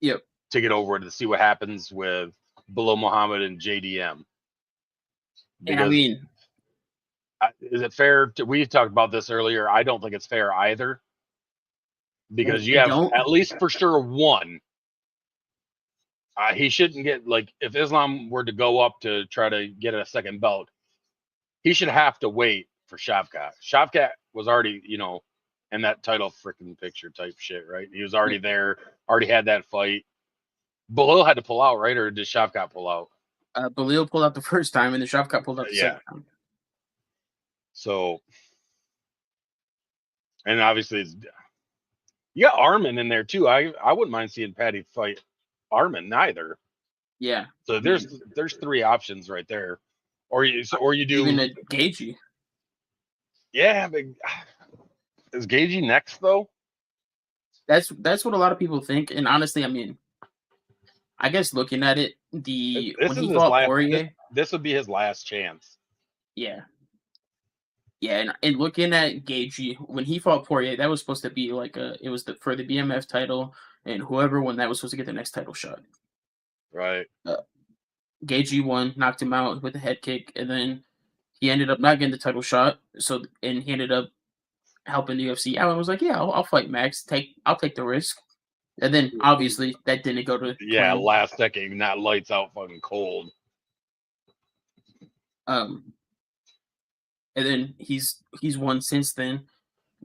Speaker 2: Yep.
Speaker 4: To get over to see what happens with Bilal Muhammad and JDM.
Speaker 2: Because, and I mean,
Speaker 4: is it fair? We talked about this earlier. I don't think it's fair either. Because you have at least for sure one. He shouldn't get if Islam were to go up to try to get a second belt, he should have to wait for Shavkat. Shavkat was already, in that title freaking picture type shit, right? He was already there, already had that fight. Bilal had to pull out, right? Or did Shavkat pull out?
Speaker 2: Bilal pulled out the first time, and then Shavkat pulled out the second time.
Speaker 4: So, and obviously you got Armin in there too. I wouldn't mind seeing Patty fight Armin neither.
Speaker 2: Yeah.
Speaker 4: So there's 3 options right there, or you do
Speaker 2: even a Gaethje.
Speaker 4: Yeah, but is Gaethje next though?
Speaker 2: That's what a lot of people think, and honestly, I mean, I guess looking at it, when he fought Poirier,
Speaker 4: this would be his last chance.
Speaker 2: Yeah. Yeah, and looking at Gaethje, when he fought Poirier, that was supposed to be for the BMF title, and whoever won that was supposed to get the next title shot.
Speaker 4: Right.
Speaker 2: Gaethje won, knocked him out with a head kick, and then he ended up not getting the title shot. And he ended up helping the UFC out and was like, "Yeah, I'll fight Max. I'll take the risk." And then obviously that didn't go to
Speaker 4: last second, not lights out, fucking cold.
Speaker 2: And then he's won since then.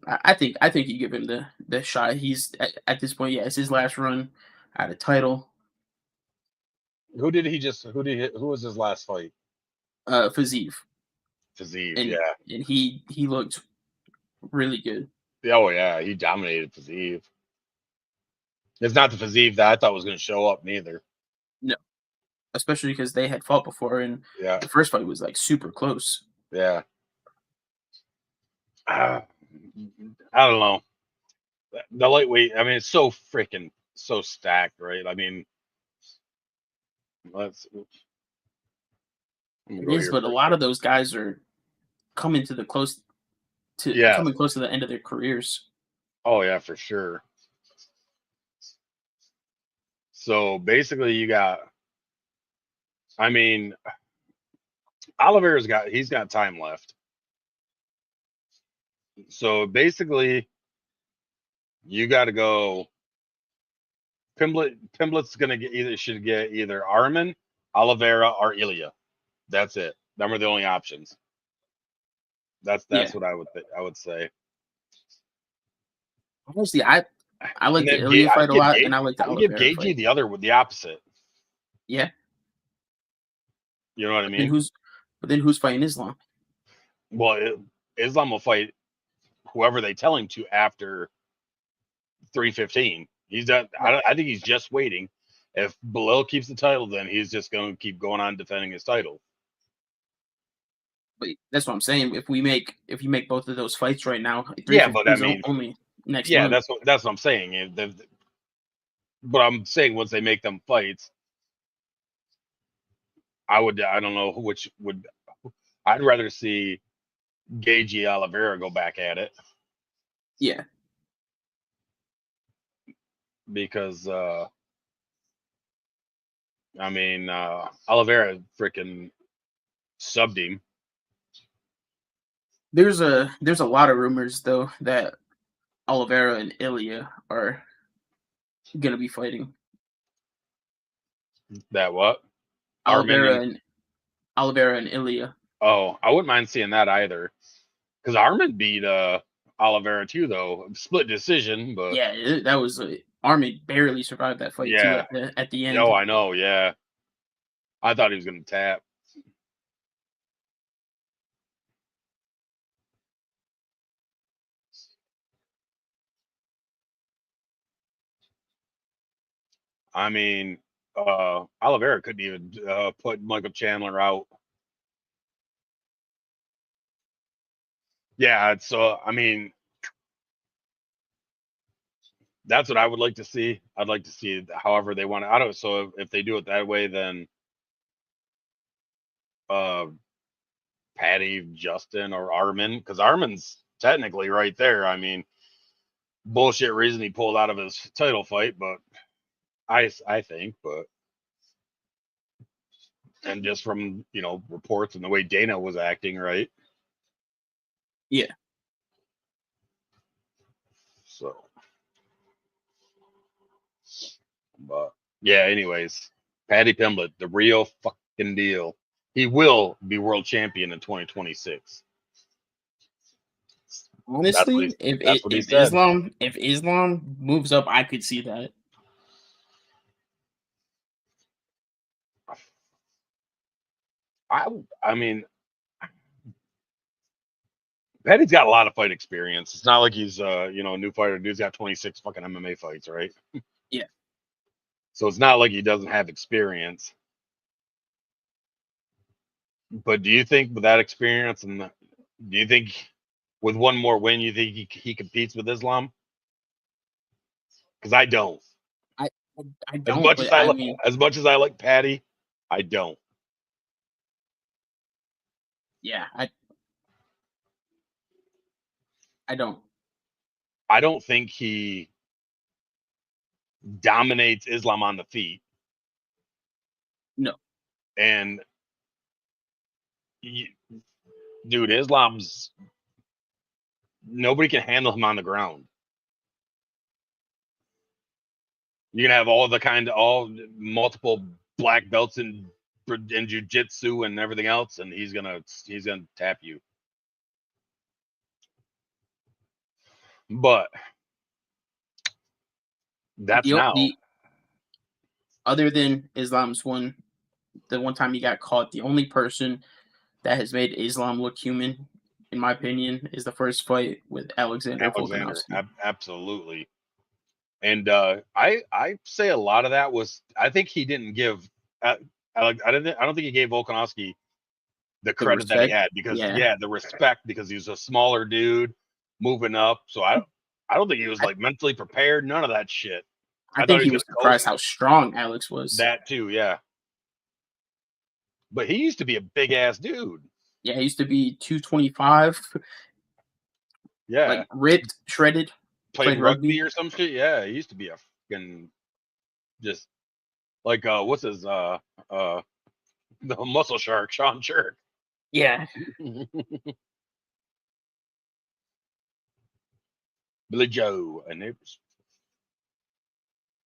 Speaker 2: I think you give him the shot. He's at this point, it's his last run at a title.
Speaker 4: Who was his last fight?
Speaker 2: Fiziev.
Speaker 4: Fiziev,
Speaker 2: and he looked really good.
Speaker 4: Oh yeah, he dominated Fiziev. It's not the Fiziev that I thought was going to show up neither.
Speaker 2: No, especially because they had fought before, and
Speaker 4: Yeah,
Speaker 2: the first fight was like super close.
Speaker 4: yeah. I don't know. The lightweight. I mean, it's so freaking so stacked, right? I mean, let's. I'm gonna
Speaker 2: It
Speaker 4: go
Speaker 2: is,
Speaker 4: here
Speaker 2: but a
Speaker 4: for a
Speaker 2: lot
Speaker 4: second.
Speaker 2: of those guys are coming to the close to
Speaker 4: Yeah.
Speaker 2: coming close to the end of their careers.
Speaker 4: Oh yeah, for sure. So basically, you got. I mean, he's got time left. So basically, you got to go. Pimblett's gonna should get either Armin, Oliveira, or Ilya. That's it. Them are the only options. That's
Speaker 2: Yeah,
Speaker 4: what I would say.
Speaker 2: honestly, I
Speaker 4: And
Speaker 2: like the
Speaker 4: then
Speaker 2: Ilya
Speaker 4: I
Speaker 2: fight
Speaker 4: would
Speaker 2: a
Speaker 4: give
Speaker 2: lot, and I like the
Speaker 4: I would give
Speaker 2: Oliveira
Speaker 4: Gagey
Speaker 2: fight.
Speaker 4: the other with the opposite.
Speaker 2: Yeah,
Speaker 4: You know what I
Speaker 2: then
Speaker 4: mean?
Speaker 2: who's fighting Islam?
Speaker 4: Well, Islam will fight whoever they tell him to after 315. He's done. I think he's just waiting. If Belal keeps the title, then he's just going to keep going on defending his title.
Speaker 2: But that's what I'm saying. If you make both of those fights right now,
Speaker 4: Yeah, but
Speaker 2: 315
Speaker 4: I
Speaker 2: is
Speaker 4: mean,
Speaker 2: only next
Speaker 4: yeah,
Speaker 2: month.
Speaker 4: that's what I'm saying. But I'm saying once they make them fights, I don't know which would. I'd rather see Gagey Oliveira go back at it
Speaker 2: Yeah,
Speaker 4: because I mean Oliveira freaking subbed him.
Speaker 2: there's a lot of rumors though that Oliveira and Ilya are gonna be fighting.
Speaker 4: That what? Armin
Speaker 2: Oliveira
Speaker 4: and
Speaker 2: and Oliveira and Ilya.
Speaker 4: oh, I wouldn't mind seeing that either. Because Armin beat Oliveira too, though split decision. But
Speaker 2: Yeah, that was Armin barely survived that fight too
Speaker 4: yeah,
Speaker 2: at the
Speaker 4: oh,
Speaker 2: end.
Speaker 4: I know. Yeah, I thought he was gonna tap. I mean, Oliveira couldn't even put Michael Chandler out. Yeah, so I mean, that's what I would like to see. I'd like to see however they want it. I don't. So if they do it that way, then uh, Patty, Justin, or Armin, because Armin's technically right there. I mean, bullshit reason he pulled out of his title fight, but I think, but and just from reports and the way Dana was acting, right?
Speaker 2: Yeah,
Speaker 4: So, but yeah. Anyways, Patty Pimblett, the real fucking deal. He will be world champion in 2026.
Speaker 2: honestly,
Speaker 4: That's what he said.
Speaker 2: If Islam moves up, I could see that.
Speaker 4: I mean, Patty's got a lot of fight experience. It's not like he's a new fighter. Dude's got 26 fucking MMA fights, right?
Speaker 2: Yeah,
Speaker 4: So it's not like he doesn't have experience. But do you think with that experience, and do you think with one more win, you think he competes with Islam? Because I don't.
Speaker 2: I I don't, but I mean,
Speaker 4: As much as I like Patty, I don't.
Speaker 2: yeah, I don't.
Speaker 4: I don't think he dominates Islam on the feet.
Speaker 2: No,
Speaker 4: And dude, Islam's nobody can handle him on the ground. You can have all multiple black belts in jiu-jitsu and everything else, and he's gonna tap you. But that's now.
Speaker 2: the other than Islam's the one time he got caught, the only person that has made Islam look human in my opinion, is the first fight with Alexander Volkanovski.
Speaker 4: Absolutely. And I say a lot of that was I think he didn't give I don't think he gave Volkanovski the credit that he
Speaker 2: respect?
Speaker 4: had because
Speaker 2: Yeah.
Speaker 4: the respect because he was a smaller dude moving up. So I don't think he was like mentally prepared. None of that shit.
Speaker 2: I
Speaker 4: I thought
Speaker 2: think
Speaker 4: he
Speaker 2: he
Speaker 4: was
Speaker 2: was
Speaker 4: gonna coast
Speaker 2: surprised how strong Alex was.
Speaker 4: that too. Yeah. But he used to be a big ass dude.
Speaker 2: Yeah, he used to be 225,
Speaker 4: Yeah.
Speaker 2: like ripped, shredded,
Speaker 4: Played
Speaker 2: played
Speaker 4: rugby
Speaker 2: rugby.
Speaker 4: or some shit. Yeah. He used to be a fucking just like what's his the muscle shark, Sean Shark.
Speaker 2: Yeah.
Speaker 4: Billy Joe and it was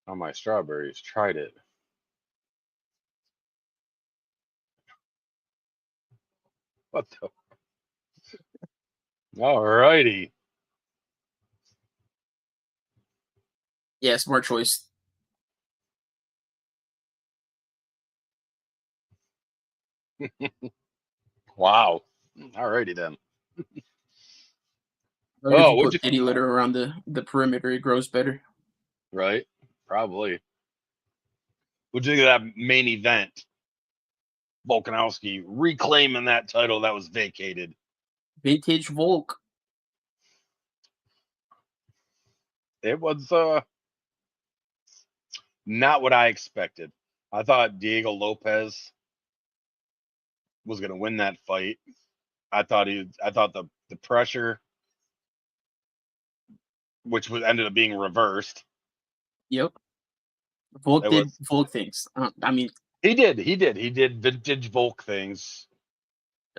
Speaker 4: on my strawberries. Tried it. What the? All righty.
Speaker 2: Yeah, smart choice.
Speaker 4: Wow. All righty then.
Speaker 2: Maybe if
Speaker 4: Oh,
Speaker 2: you
Speaker 4: what'd
Speaker 2: put
Speaker 4: you
Speaker 2: kitty litter around the perimeter, it grows better.
Speaker 4: right? Probably. What'd you think of that main event? Volkanovski reclaiming that title that was vacated.
Speaker 2: Vintage Volk.
Speaker 4: It was not what I expected. I thought Diego Lopez was gonna win that fight. I thought the pressure, which was ended up being reversed.
Speaker 2: Yep. Volk
Speaker 4: It
Speaker 2: did
Speaker 4: was
Speaker 2: Volk things. I mean,
Speaker 4: he did vintage Volk things.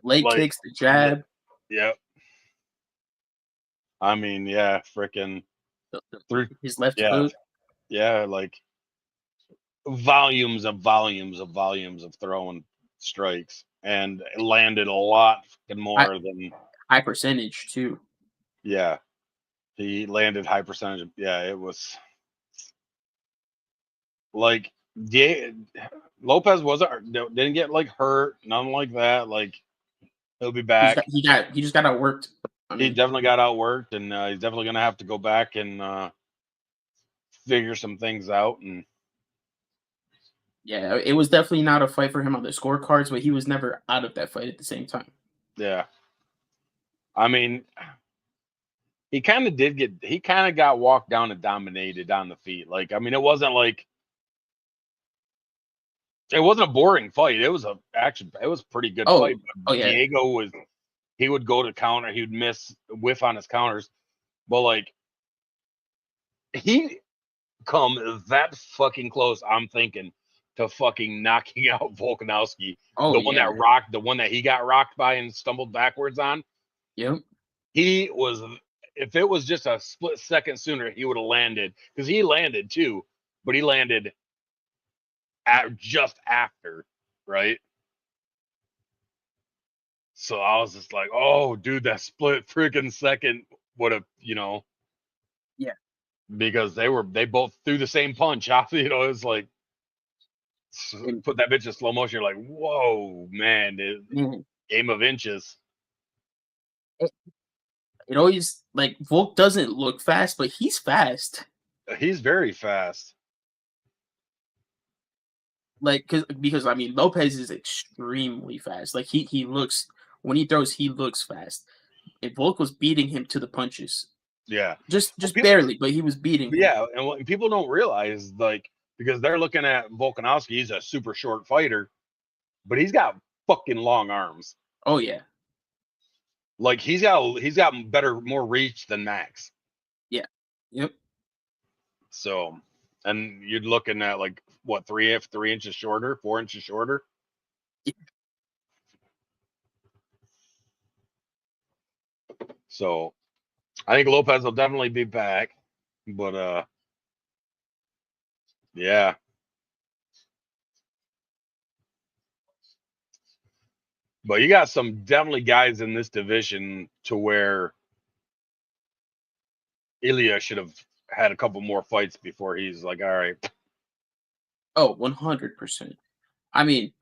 Speaker 2: leg
Speaker 4: Like
Speaker 2: kicks, the jab,
Speaker 4: yeah. I mean, yeah, freaking through
Speaker 2: his left
Speaker 4: yeah,
Speaker 2: hook.
Speaker 4: yeah, like volumes of throwing strikes and it landed a lot
Speaker 2: High,
Speaker 4: more than
Speaker 2: high percentage too.
Speaker 4: yeah. He landed high percentage. Yeah, it was like Lopez wasn't didn't get like hurt, nothing like that. Like he'll be back.
Speaker 2: He just got outworked. I
Speaker 4: He
Speaker 2: mean,
Speaker 4: definitely got outworked, and he's definitely gonna have to go back and figure some things out. And
Speaker 2: yeah, it was definitely not a fight for him on the scorecards, but he was never out of that fight at the same time.
Speaker 4: yeah, I mean, he kind of got walked down and dominated on the feet. Like, I mean, it wasn't a boring fight. It was it was a pretty good fight. But
Speaker 2: Yeah.
Speaker 4: Diego he would go to counter, he would whiff on his counters, but like he come that fucking close. I'm thinking to fucking knocking out Volkanovski,
Speaker 2: Oh yeah.
Speaker 4: the one that he got rocked by and stumbled backwards on.
Speaker 2: Yep.
Speaker 4: He was, if it was just a split second sooner, he would have landed because he landed too, but he landed just after, right? So I was just like, oh, dude, that split freaking second would have,
Speaker 2: Yeah.
Speaker 4: because they both threw the same punch. It was like, put that bitch in slow motion. You're like, whoa, man, game of inches.
Speaker 2: It always like Volk doesn't look fast, but he's fast.
Speaker 4: He's very fast.
Speaker 2: Like because I mean Lopez is extremely fast. Like he looks when he throws, he looks fast. If Volk was beating him to the punches.
Speaker 4: Yeah,
Speaker 2: Just barely, but he was beating him.
Speaker 4: Yeah, and what people don't realize, like, because they're looking at Volkanovski, he's a super short fighter, but he's got fucking long arms.
Speaker 2: Oh yeah.
Speaker 4: Like he's got more reach than Max.
Speaker 2: Yeah. Yep.
Speaker 4: So, and you're looking at like what 3 inches shorter, 4 inches shorter.
Speaker 2: Yeah.
Speaker 4: So, I think Lopez will definitely be back, but yeah. But you got some definitely guys in this division to where Ilya should have had a couple more fights before he's like, all right.
Speaker 2: Oh, 100%. I mean,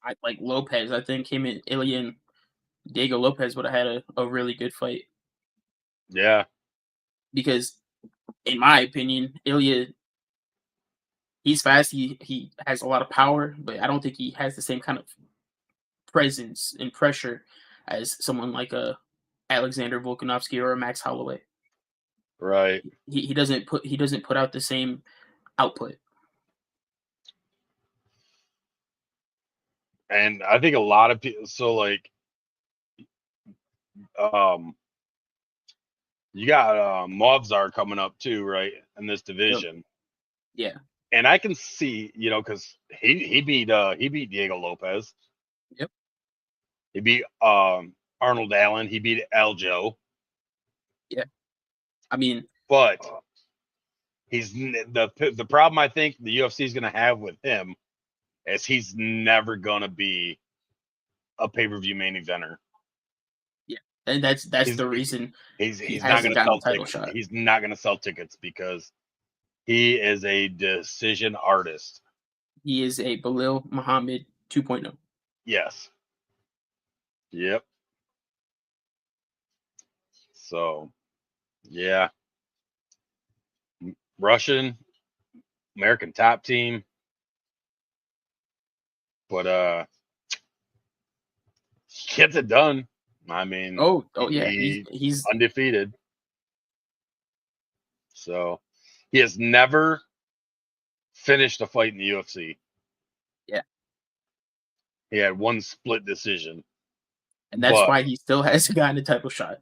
Speaker 2: I like Lopez. I think him and Ilya Diego Lopez would have had a really good fight
Speaker 4: Yeah,
Speaker 2: because, in my opinion, Ilya, he's fast. He has a lot of power, but I don't think he has the same kind of presence and pressure as someone like a Alexander Volkanovski or a Max Holloway.
Speaker 4: right.
Speaker 2: He doesn't put out the same output.
Speaker 4: And I think a lot of people. So like, um, you got Movzar coming up too, right? In this
Speaker 2: Yep.
Speaker 4: division,
Speaker 2: Yeah.
Speaker 4: and I can see, because he beat Diego Lopez.
Speaker 2: Yep.
Speaker 4: He beat Arnold Allen. He beat Aljo.
Speaker 2: Yeah. I mean,
Speaker 4: But he's the problem I think the UFC is going to have with him is he's never going to be a pay-per-view main eventer.
Speaker 2: yeah, and that's
Speaker 4: He's
Speaker 2: the reason
Speaker 4: he's
Speaker 2: he
Speaker 4: not
Speaker 2: hasn't
Speaker 4: going to
Speaker 2: gotten a
Speaker 4: sell
Speaker 2: title
Speaker 4: tickets.
Speaker 2: shot.
Speaker 4: He's not going to sell tickets because he is a decision artist.
Speaker 2: He is a Belil Muhammad 2.0.
Speaker 4: Yes. Yep. So, yeah. Russian American top team, but gets it done. I mean,
Speaker 2: Oh yeah,
Speaker 4: he
Speaker 2: he's
Speaker 4: undefeated. So he has never finished a fight in the UFC.
Speaker 2: yeah,
Speaker 4: He had one split decision.
Speaker 2: and that's
Speaker 4: But
Speaker 2: why he still hasn't gotten a title shot.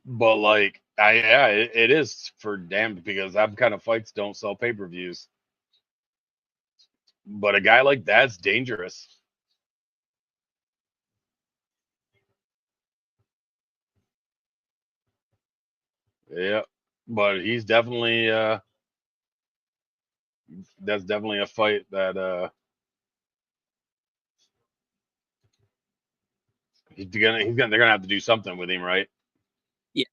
Speaker 4: like it is for damned because that kind of fights don't sell pay-per-views. But a guy like that's dangerous. Yeah. But he's definitely that's definitely a fight that they're gonna have to do something with him, right?
Speaker 2: Yeah,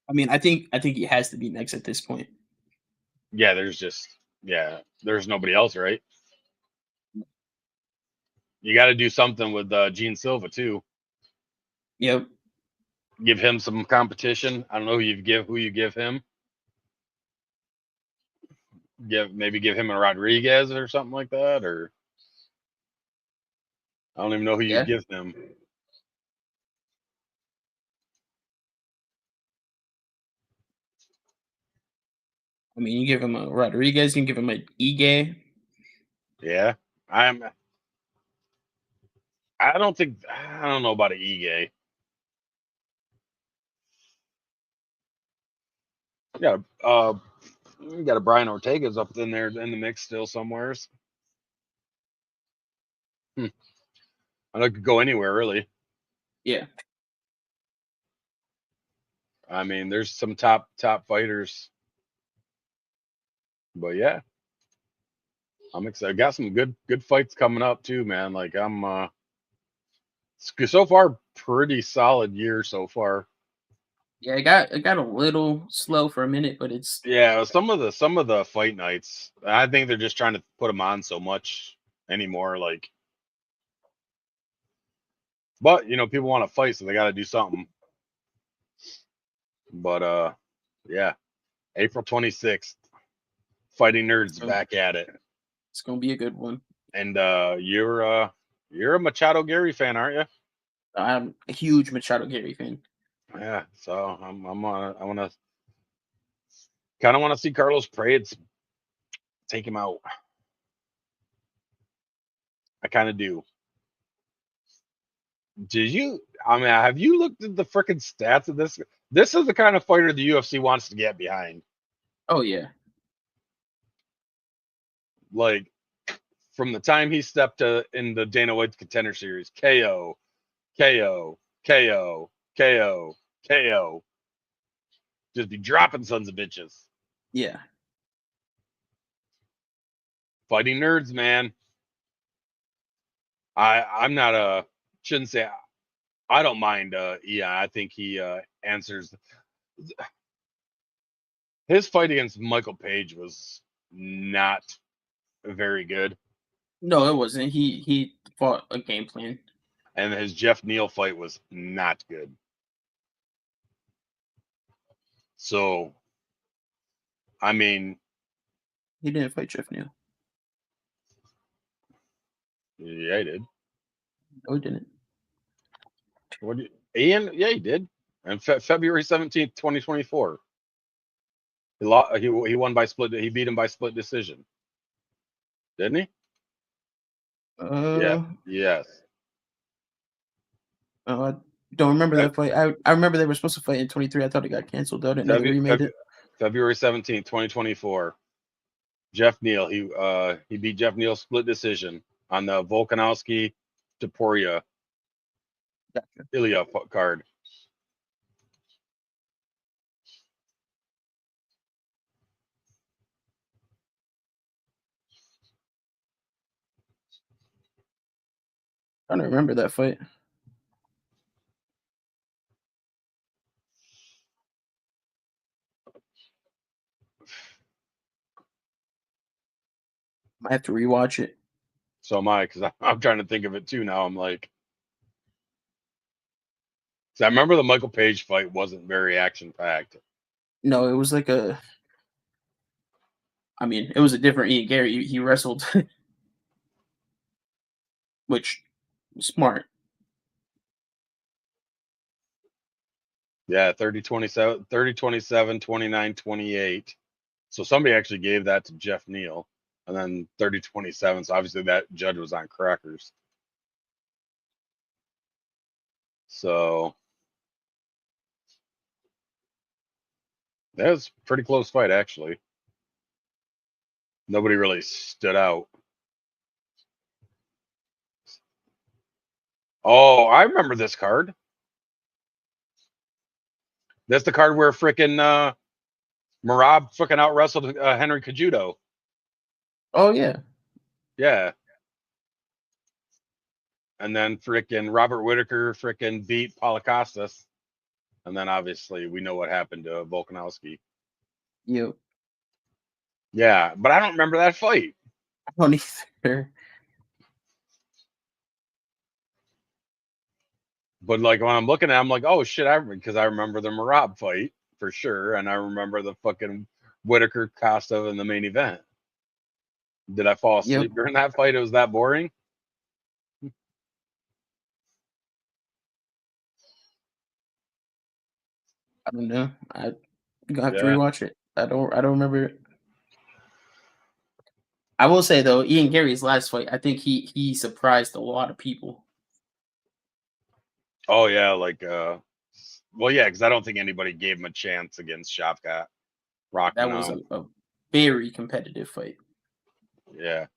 Speaker 2: I mean, I think he has to be next at this point.
Speaker 4: Yeah, there's nobody else, right? You got to do something with Gene Silva too.
Speaker 2: Yep.
Speaker 4: Give him some competition. I don't know who you give him. Give him a Rodriguez or something like that, or I don't even know who you
Speaker 2: Yeah.
Speaker 4: give him.
Speaker 2: I mean, you give him a Rodriguez, you can give him an Ige.
Speaker 4: Yeah, I don't know about an Ige. You got a Brian Ortega's up in there in the mix still somewheres. I could go anywhere really.
Speaker 2: Yeah.
Speaker 4: I mean, there's some top fighters, but yeah, I'm excited. I got some good fights coming up too, man. Like I'm so far pretty solid year so far.
Speaker 2: Yeah, it got a little slow for a minute, but it's
Speaker 4: Yeah, some of the fight nights, I think they're just trying to put them on so much anymore. Like, but people want to fight, so they got to do something. But yeah, April 26th, Fighting Nerds back at it.
Speaker 2: it's gonna be a good one.
Speaker 4: And you're a Machado Gary fan, aren't you?
Speaker 2: I'm a huge Machado Gary fan.
Speaker 4: Yeah, so I want to kind of want to see Carlos Paredes take him out. I kind of do. Did you? I mean, have you looked at the freaking stats of this? This is the kind of fighter the UFC wants to get behind.
Speaker 2: Oh yeah.
Speaker 4: Like from the time he stepped in the Dana White's Contender Series, KO, KO, KO, KO, KO, just be dropping sons of bitches.
Speaker 2: Yeah.
Speaker 4: Fighting Nerds, man. I'm not shouldn't say I don't mind yeah, I think he answers his fight against Michael Page was not very good.
Speaker 2: No, it wasn't. He fought a game plan.
Speaker 4: And his Jeff Neal fight was not good. So, I mean,
Speaker 2: He didn't fight Jeff Neal.
Speaker 4: yeah, he did.
Speaker 2: No, he didn't.
Speaker 4: What? Ian? Yeah, he did. And February 17th, 2024. He won by split. He beat him by split decision. Didn't he? Yeah. Yes.
Speaker 2: I don't remember that fight. I remember they were supposed to fight in 23. I thought it got canceled though. I didn't know they remade it.
Speaker 4: February 17th, 2024. Jeff Neal. He beat Jeff Neal split decision on the Volkanovski Topuria
Speaker 2: Gotcha.
Speaker 4: Ilya card.
Speaker 2: I don't remember that fight. I have to rewatch it.
Speaker 4: So am I, because I'm trying to think of it too now. I'm like, I remember the Michael Page fight wasn't very action packed.
Speaker 2: No, it was like a. I mean, it was a different Ian Gary. He wrestled, which smart.
Speaker 4: Yeah, 30-27, 30-27, 29-28. So somebody actually gave that to Jeff Neal, and then 30-27. So obviously that judge was on crackers. So that was a pretty close fight, actually. Nobody really stood out. Oh, I remember this card. That's the card where frickin' Marab frickin' out wrestled Henry Cejudo.
Speaker 2: Oh yeah.
Speaker 4: Yeah. And then frickin' Robert Whitaker frickin' beat Polakostas. And then obviously we know what happened to Volkanovski.
Speaker 2: You.
Speaker 4: Yeah, but I don't remember that fight.
Speaker 2: I don't either.
Speaker 4: But like when I'm looking at it, I'm like, oh shit, because I remember the Marab fight for sure. And I remember the fucking Whitaker Costa in the main event. Did I fall asleep during that fight? It was that boring.
Speaker 2: I don't know. I have to rewatch it. I don't remember it. I will say though, Ian Gary's last fight, I think he surprised a lot of people.
Speaker 4: Oh yeah, like well yeah, because I don't think anybody gave him a chance against Shavkat.
Speaker 2: That was a very competitive fight.
Speaker 4: Yeah.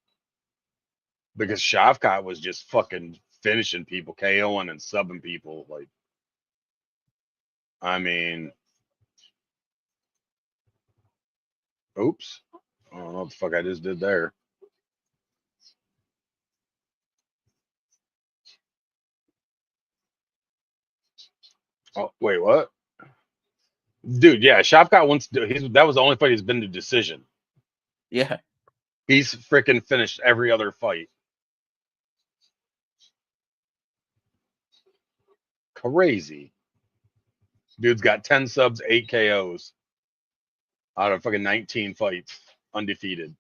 Speaker 4: Because Shavkat was just fucking finishing people, KOing and subbing people. Like, I mean, oops. I don't know what the fuck I just did there. Oh, wait, what? Dude, yeah, Shavkat that was the only fight he's been to decision.
Speaker 2: Yeah.
Speaker 4: He's freaking finished every other fight. Crazy. Dude's got 10 subs, 8 KOs out of fucking 19 fights, undefeated.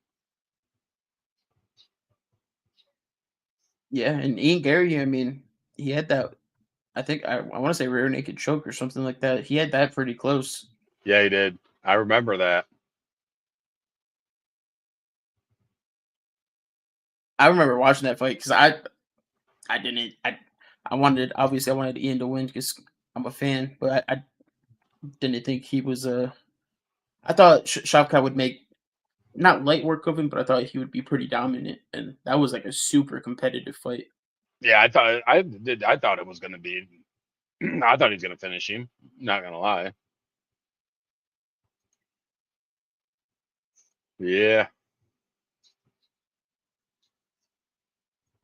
Speaker 2: Yeah, and Ian Gary, I mean, he had that. I think I want to say rear naked choke or something like that. He had that pretty close.
Speaker 4: Yeah, he did. I remember that.
Speaker 2: I remember watching that fight because I wanted Ian to win because I'm a fan, but I didn't think he was I thought Shavkat would make not light work of him, but I thought he would be pretty dominant, and that was like a super competitive fight.
Speaker 4: Yeah, I thought it was gonna be. I thought he was gonna finish him. Not gonna lie. Yeah.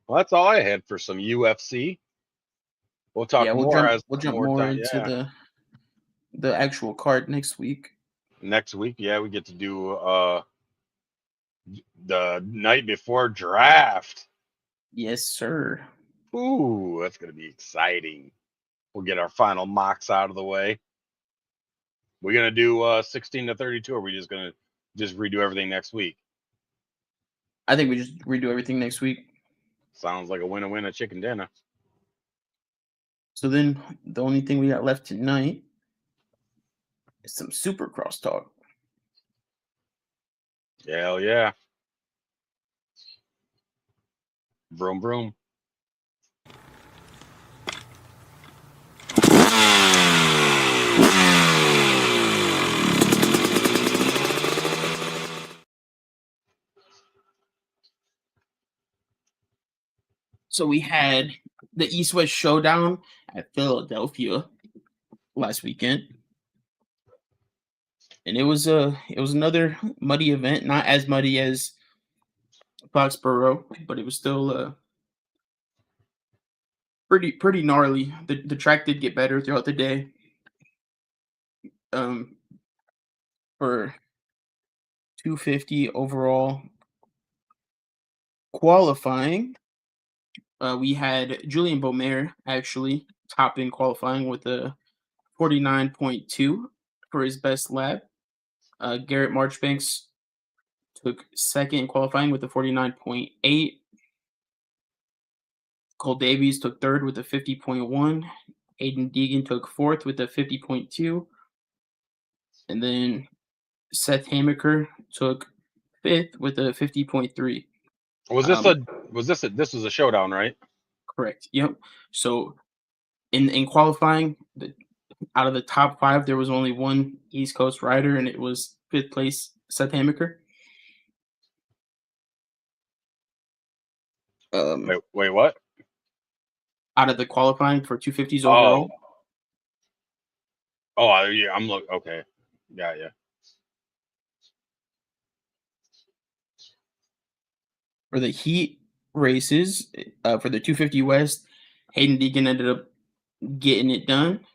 Speaker 4: Well, that's all I had for some UFC. We'll talk more
Speaker 2: we'll jump more into the actual card next week.
Speaker 4: Next week, yeah, we get to do the night before draft.
Speaker 2: Yes, sir.
Speaker 4: Ooh, that's gonna be exciting. We'll get our final mocks out of the way. We're gonna do 16 to 32, or are we just gonna redo everything next week?
Speaker 2: I think we just redo everything next week.
Speaker 4: Sounds like a win at chicken dinner.
Speaker 2: So then the only thing we got left tonight is some Supercross talk.
Speaker 4: Hell yeah. Vroom vroom.
Speaker 2: So we had the East West Showdown at Philadelphia last weekend. And it was another muddy event, not as muddy as Foxborough, but it was still pretty gnarly. The track did get better throughout the day. For 250 overall qualifying, we had Julian Beaumer actually topping qualifying with a 49.2 for his best lap. Garrett Marchbanks took second in qualifying with a 49.8. Cole Davies took third with a 50.1. Aiden Deegan took fourth with a 50.2. And then Seth Hamaker took fifth with a 50.3.
Speaker 4: This was a showdown, right?
Speaker 2: Correct. Yep. So in qualifying, out of the top 5, there was only one East Coast rider, and it was 5th place Seth Hamaker.
Speaker 4: Wait, what?
Speaker 2: Out of the qualifying for 250s overall.
Speaker 4: Oh, yeah, okay. Yeah.
Speaker 2: For the heat races, for the 250 West, Hayden Deegan ended up getting it done.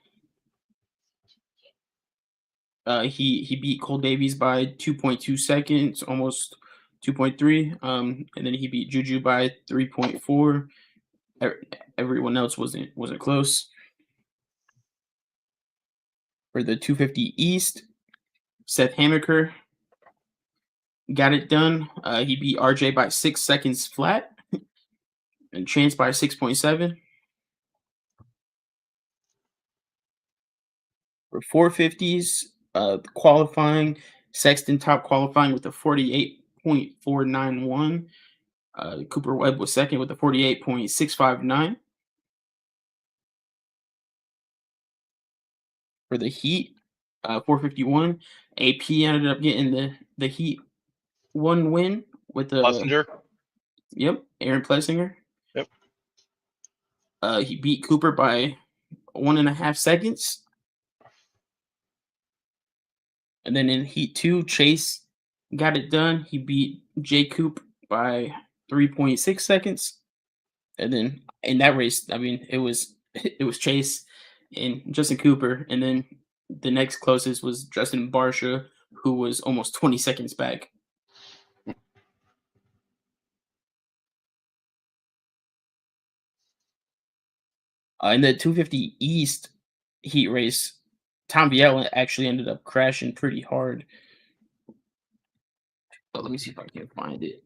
Speaker 2: He beat Cole Davies by 2.2 seconds, almost 2.3. And then he beat Juju by 3.4. Everyone else wasn't close. For the 250 East, Seth Hamaker got it done. He beat RJ by 6 seconds flat, and Chance by 6.7. For 450s, qualifying, Sexton top qualifying with a 48.491. Cooper Webb was second with a 48.659. For the Heat, 451, AP ended up getting the Heat 1 win with a
Speaker 4: Plessinger.
Speaker 2: Yep, Aaron Plessinger.
Speaker 4: Yep.
Speaker 2: He beat Cooper by 1.5 seconds. And then in Heat 2, Chase got it done. He beat Jay Coop by 3.6 seconds. And then in that race, I mean, it was Chase and Justin Cooper. And then the next closest was Justin Barsha, who was almost 20 seconds back. In the 250 East heat race, Tom Viella actually ended up crashing pretty hard. But let me see if I can find it.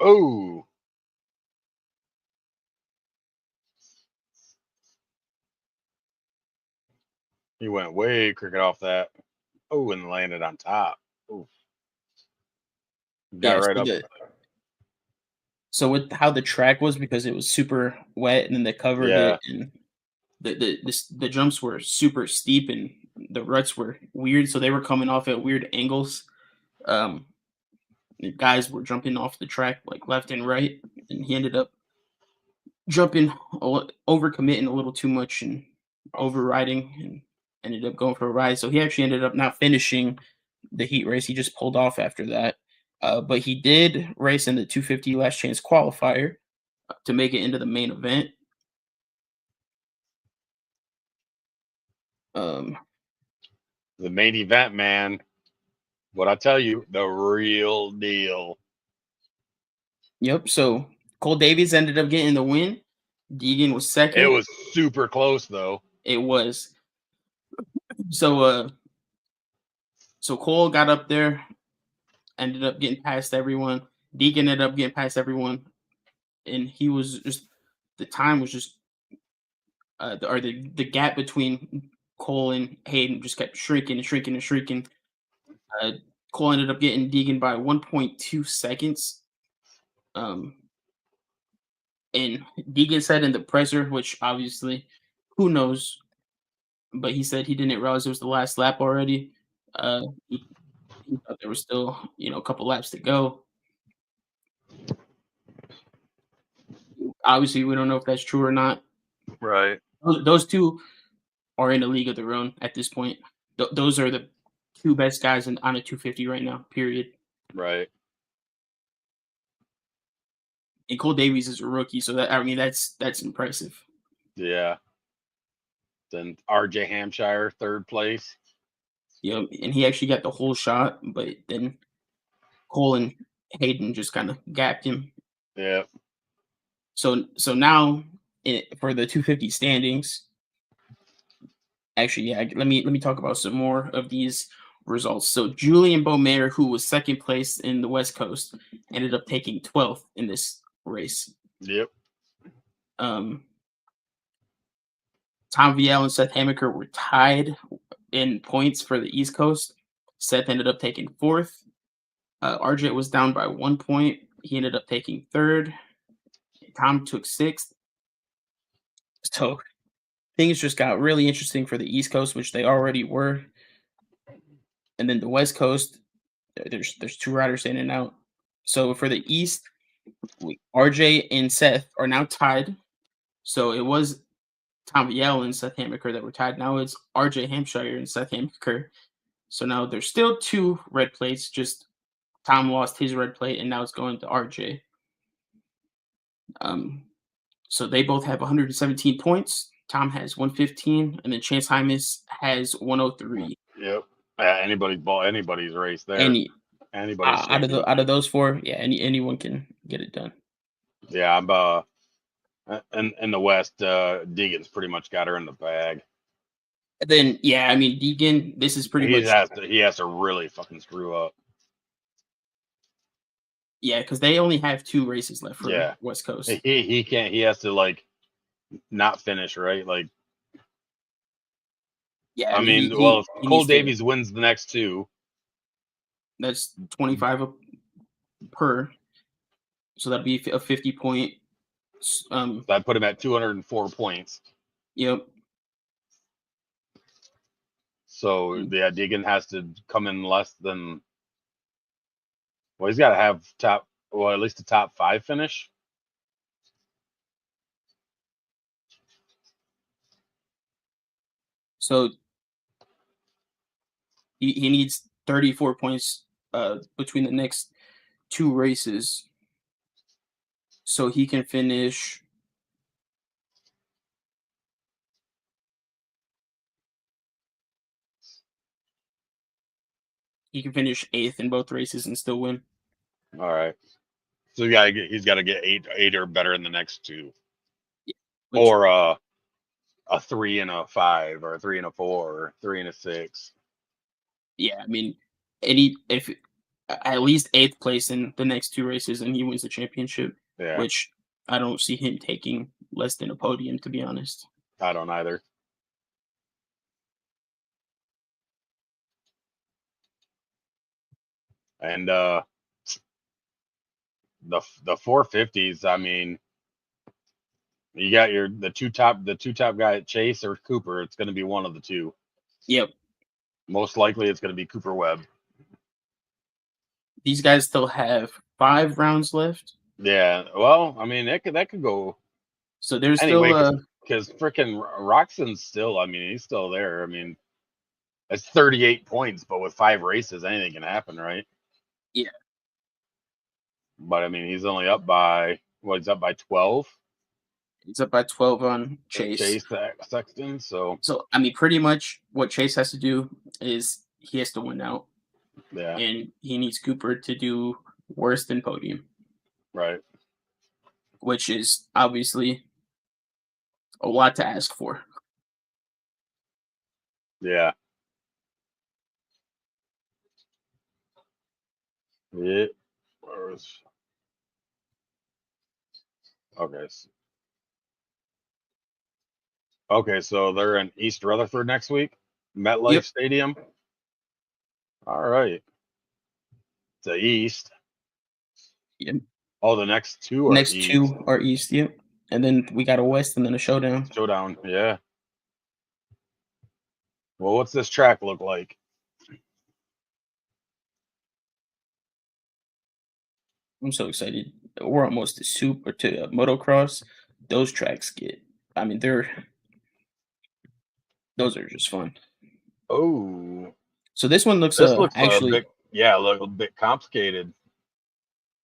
Speaker 4: Oh. He went way crooked off that. Oh, and landed on top. Oof. Got right up.
Speaker 2: So with how the track was, because it was super wet, and then they covered it, and the jumps were super steep, and the ruts were weird, so they were coming off at weird angles. The guys were jumping off the track like left and right, and he ended up jumping overcommitting a little too much, and overriding and ended up going for a ride. So he actually ended up not finishing the heat race. He just pulled off after that. But he did race in the 250 last chance qualifier to make it into the main event.
Speaker 4: The main event, man. What I tell you, the real deal.
Speaker 2: Yep. So Cole Davies ended up getting the win. Deegan was second.
Speaker 4: It was super close though.
Speaker 2: It was. So Cole got up there, ended up getting past everyone. Deegan ended up getting past everyone, and he was just the time was just the gap between Cole and Hayden just kept shrinking and shrinking and shrinking. Cole ended up getting Deegan by 1.2 seconds. And Deegan said in the presser, which obviously, who knows, but he said he didn't realize it was the last lap already. He thought there was still, a couple laps to go. Obviously, we don't know if that's true or not.
Speaker 4: Right.
Speaker 2: Those two are in a league of their own at this point. Those are the two best guys on a 250 right now, period.
Speaker 4: Right.
Speaker 2: And Cole Davies is a rookie, so that's impressive.
Speaker 4: Yeah. Then RJ Hampshire, third place.
Speaker 2: Yeah, and he actually got the whole shot, but then Cole and Hayden just kind of gapped him.
Speaker 4: Yeah.
Speaker 2: So now for the 250 standings, actually, yeah, let me talk about some more of these results. So Julian Beaumaire, who was second place in the West Coast, ended up taking 12th in this race.
Speaker 4: Yep.
Speaker 2: Tom Viel and Seth Hamaker were tied in points for the East Coast. Seth ended up taking 4th. RJ was down by 1 point. He ended up taking 3rd. Tom took 6th. So things just got really interesting for the East Coast, which they already were. And then the West Coast, there's 2 riders in and out. So for the East, RJ and Seth are now tied. So it was Tom Viel and Seth Hamaker that were tied. Now it's RJ Hampshire and Seth Hamaker. So now there's still 2 red plates. Just Tom lost his red plate, and now it's going to RJ. So they both have 117 points. Tom has 115, and then Chance Hymas has 103.
Speaker 4: Yep. Anybody's race there. Anybody's
Speaker 2: out of those 4, yeah, anyone can get it done.
Speaker 4: Yeah, I'm in the West, Deegan's pretty much got her in the bag.
Speaker 2: Then yeah, I mean Deegan, this is pretty much
Speaker 4: he has to really fucking screw up.
Speaker 2: Yeah, because they only have 2 races left for West Coast.
Speaker 4: He can't. He has to like not finish, right? Like,
Speaker 2: yeah.
Speaker 4: I mean, if Cole Davies wins the next 2,
Speaker 2: that's 25 per. So that'd be a 50 point.
Speaker 4: That put him at 204 points.
Speaker 2: Yep.
Speaker 4: So yeah, Deegan has to come in less than. Well, he's got to have at least a top 5 finish.
Speaker 2: So he needs 34 points between the next 2 races, so he can finish. He can finish 8th in both races and still win.
Speaker 4: All right. So he's got to get 8 or better in the next 2, or a 3 and a 5, or a 3 and a 4, or 3 and a 6.
Speaker 2: Yeah, I mean, if at least 8th place in the next 2 races, and he wins the championship.
Speaker 4: Yeah.
Speaker 2: Which I don't see him taking less than a podium, to be honest.
Speaker 4: I don't either. And the 450s, I mean, you got the two top guy, Chase or Cooper. It's going to be one of the 2.
Speaker 2: Yep.
Speaker 4: Most likely, it's going to be Cooper Webb.
Speaker 2: These guys still have 5 rounds left.
Speaker 4: Yeah. Well, I mean, that could go.
Speaker 2: So there's
Speaker 4: anyway,
Speaker 2: still
Speaker 4: because freaking Roxon's still. I mean, he's still there. I mean, it's 38 points, but with 5 races, anything can happen, right?
Speaker 2: Yeah.
Speaker 4: But I mean, he's only up by he's up by 12.
Speaker 2: He's up by 12 on Chase.
Speaker 4: Chase Sexton. So
Speaker 2: I mean, pretty much what Chase has to do is he has to win out,
Speaker 4: yeah,
Speaker 2: and he needs Cooper to do worse than podium,
Speaker 4: right.
Speaker 2: which is obviously a lot to ask for.
Speaker 4: Yeah. Yeah. Okay. Okay, so they're in East Rutherford next week, MetLife
Speaker 2: Yep.
Speaker 4: Stadium. All right. The East.
Speaker 2: Yep.
Speaker 4: Oh, the next two are
Speaker 2: Next
Speaker 4: East.
Speaker 2: 2 are East, yep. And then we got a West and then a showdown.
Speaker 4: Showdown, yeah. Well, what's this track look like?
Speaker 2: I'm so excited. We're almost to motocross. Those tracks I mean, those are just fun.
Speaker 4: Oh,
Speaker 2: So this one looks
Speaker 4: this looks
Speaker 2: actually.
Speaker 4: a little bit complicated.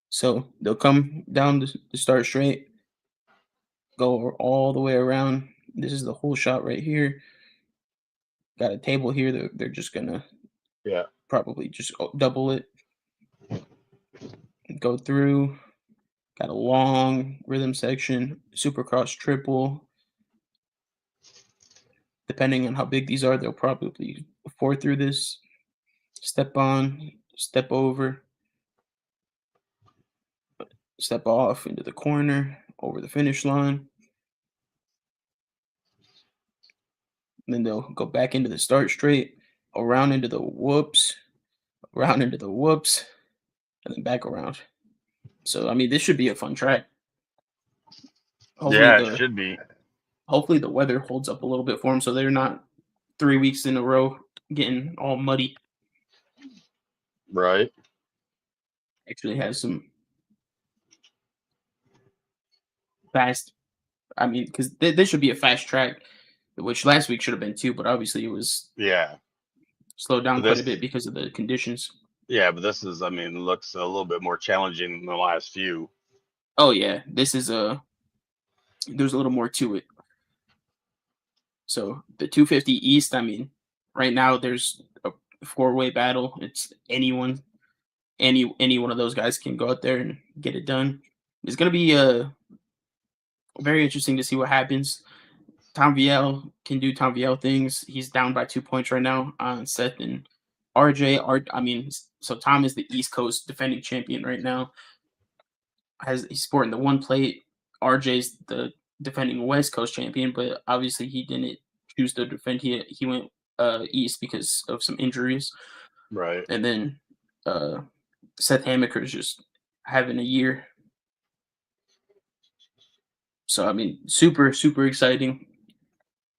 Speaker 2: So they'll come down the start straight, go all the way around. This is the whole shot right here. Got a table here. They're just gonna
Speaker 4: Yeah.
Speaker 2: probably just double it, go through. Got a long rhythm section, supercross triple. Depending on how big these are, they'll probably 4 through this. Step on, step over, step off into the corner, over the finish line. And then they'll go back into the start straight, around into the whoops, around into the whoops, and then back around. So I mean, this should be a fun track.
Speaker 4: Yeah, it should be.
Speaker 2: Hopefully the weather holds up a little bit for them, so they're not 3 weeks in a row getting all muddy.
Speaker 4: Right.
Speaker 2: Actually has some fast. I mean, because this should be a fast track, which last week should have been too, but obviously it was
Speaker 4: Yeah.
Speaker 2: slowed down
Speaker 4: But
Speaker 2: quite a
Speaker 4: this-
Speaker 2: bit because of the conditions.
Speaker 4: Yeah, but this is, I mean, looks a little bit more challenging than the last few.
Speaker 2: Oh yeah, this is there's a little more to it. So the 250 East, I mean, right now there's a 4-way battle. It's any one of those guys can go out there and get it done. It's gonna be very interesting to see what happens. Tom VL can do Tom VL things. He's down by 2 points right now on Seth and RJ. So Tom is the East Coast defending champion right now. He's sporting the 1 plate. RJ's the defending West Coast champion, but obviously he didn't choose to defend. He went East because of some injuries.
Speaker 4: Right.
Speaker 2: And then Seth Hamaker is just having a year. So I mean, super, super exciting.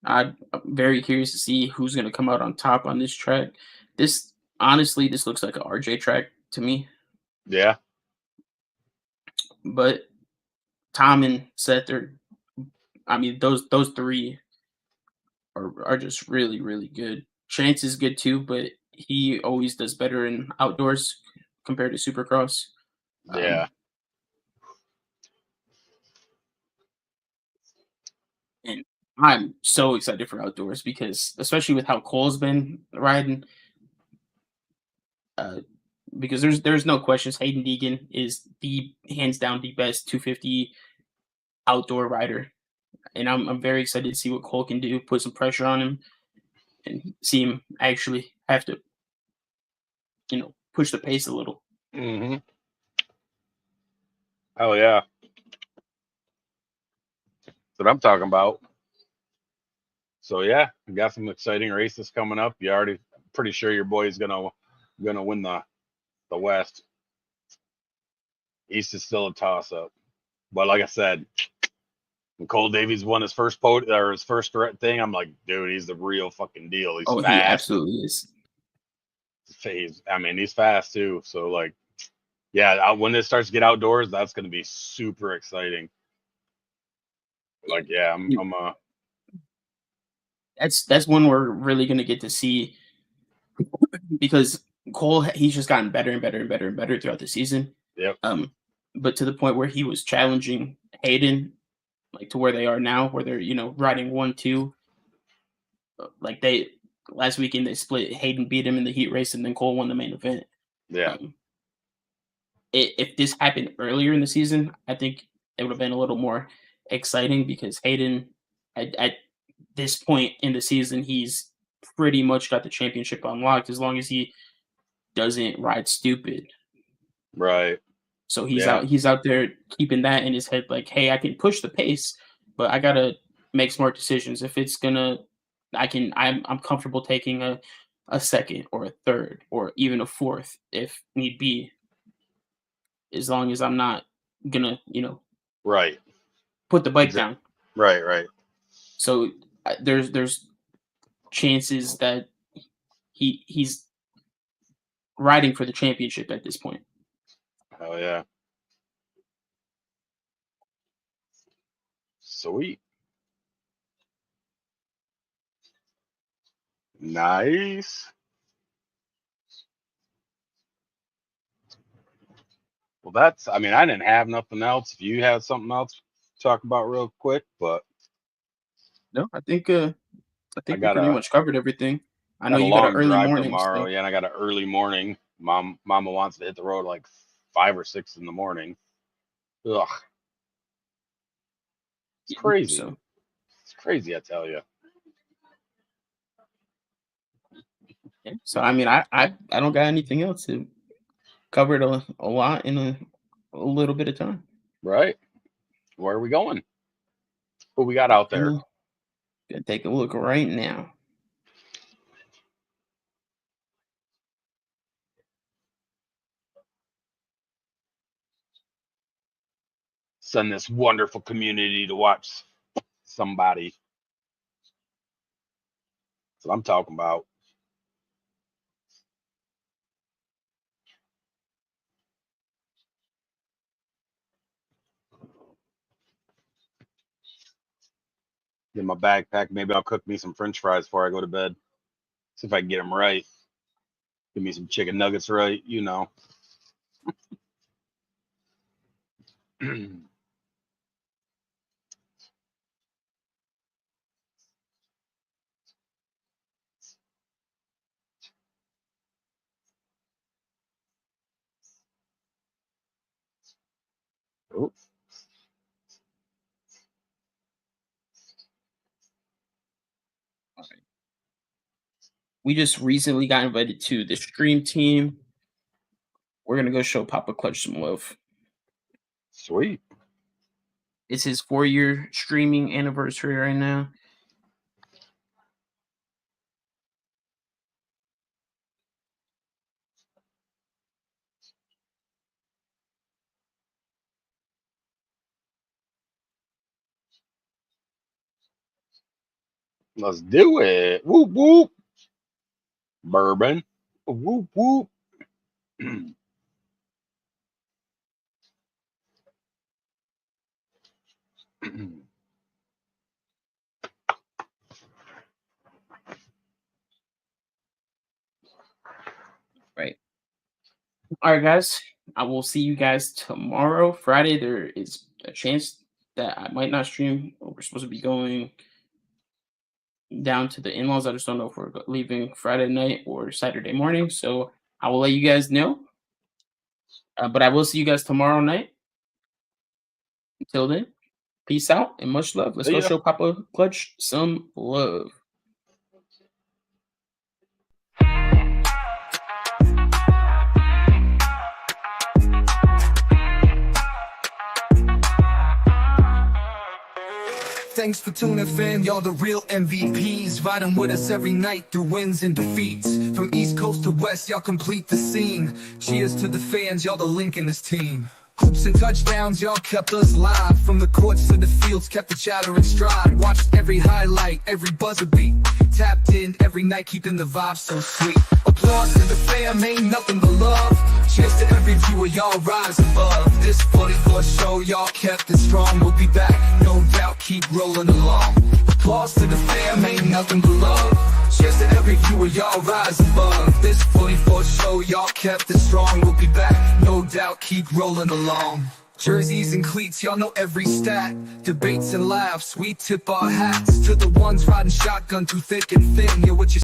Speaker 2: I'm very curious to see who's going to come out on top on this track. This looks like a RJ track to me.
Speaker 4: Yeah.
Speaker 2: But Tom and Seth those 3 are just really, really good. Chance is good too, but he always does better in outdoors compared to Supercross.
Speaker 4: Yeah.
Speaker 2: And I'm so excited for outdoors because, especially with how Cole's been riding, because there's no questions. Hayden Deegan is the hands down the best 250 outdoor rider, and I'm very excited to see what Cole can do. Put some pressure on him, and see him actually have to, push the pace a little.
Speaker 4: Mm-hmm. Hell yeah. That's what I'm talking about. So yeah, we got some exciting races coming up. You already pretty sure your boy's gonna win the West. East is still a toss up. But like I said, when Cole Davies won his first his first thing, I'm like, dude, he's the real fucking deal. He's fast.
Speaker 2: He absolutely is.
Speaker 4: He's fast too. So like, yeah, when it starts to get outdoors, that's gonna be super exciting. Like, yeah,
Speaker 2: That's one we're really gonna get to see because Cole, he's just gotten better and better and better and better throughout the season.
Speaker 4: Yep.
Speaker 2: But to the point where he was challenging Hayden, like to where they are now, where they're riding 1-2. Like they last weekend they split. Hayden beat him in the heat race, and then Cole won the main event.
Speaker 4: Yeah.
Speaker 2: If this happened earlier in the season, I think it would have been a little more exciting because Hayden, at this point in the season, he's pretty much got the championship unlocked as long as he doesn't ride stupid.
Speaker 4: Right.
Speaker 2: So he's out there keeping that in his head, like, hey, I can push the pace, but I gotta make smart decisions. If it's gonna, I'm comfortable taking a second or a third or even a fourth if need be, as long as I'm not gonna,
Speaker 4: Right.
Speaker 2: put the bike down.
Speaker 4: Right.
Speaker 2: So there's chances that he's riding for the championship at this point.
Speaker 4: Oh yeah. Sweet. Nice. Well, I didn't have nothing else. If you had something else to talk about real quick, but
Speaker 2: No, I think we pretty much covered everything. I know
Speaker 4: got a
Speaker 2: you got an
Speaker 4: long
Speaker 2: early
Speaker 4: drive
Speaker 2: morning
Speaker 4: tomorrow.
Speaker 2: so-
Speaker 4: Yeah, and I got an early morning. Mama wants to hit the road like 5 or 6 in the morning. Ugh. It's crazy.
Speaker 2: So
Speaker 4: It's crazy, I tell you.
Speaker 2: yeah. So I don't got anything else. It covered a lot in a little bit of time.
Speaker 4: Right. Where are we going? Who we got out there?
Speaker 2: Gonna take a look right now.
Speaker 4: Send this wonderful community to watch somebody. That's what I'm talking about. Get my backpack. Maybe I'll cook me some French fries before I go to bed. See if I can get them right. Give me some chicken nuggets right. Oh.
Speaker 2: We just recently got invited to the stream team. We're gonna go show Papa Clutch some love.
Speaker 4: Sweet.
Speaker 2: It's his 4-year streaming anniversary right now.
Speaker 4: Let's do it. Whoop whoop. Bourbon. Whoop whoop.
Speaker 2: Right. All right, guys. I will see you guys tomorrow. Friday, there is a chance that I might not stream. We're supposed to be going down to the in-laws. I just don't know if we're leaving Friday night or Saturday morning. So I will let you guys know. But I will see you guys tomorrow night. Until then, peace out and much love. Let's go show Papa Clutch some love.
Speaker 3: Thanks for tuning in, y'all the real MVPs. Riding with us every night through wins and defeats. From East Coast to West, y'all complete the scene. Cheers to the fans, y'all the link in this team. Hoops and touchdowns, y'all kept us live. From the courts to the fields, kept the chatter in stride. Watched every highlight, every buzzer beat. Tapped in every night, keeping the vibe so sweet. Applause to the fam, ain't nothing but love. Cheers to every viewer, y'all rise above. This 44 show, y'all kept it strong. We'll be back, no doubt, keep rolling along. Applause to the fam, ain't nothing nothing but love. Cheers to every viewer, y'all rise above. This 44 show, y'all kept it strong. We'll be back, no doubt, keep rolling along. Jerseys and cleats, y'all know every stat. Debates and laughs, we tip our hats to the ones riding shotgun through thick and thin. Yeah, what you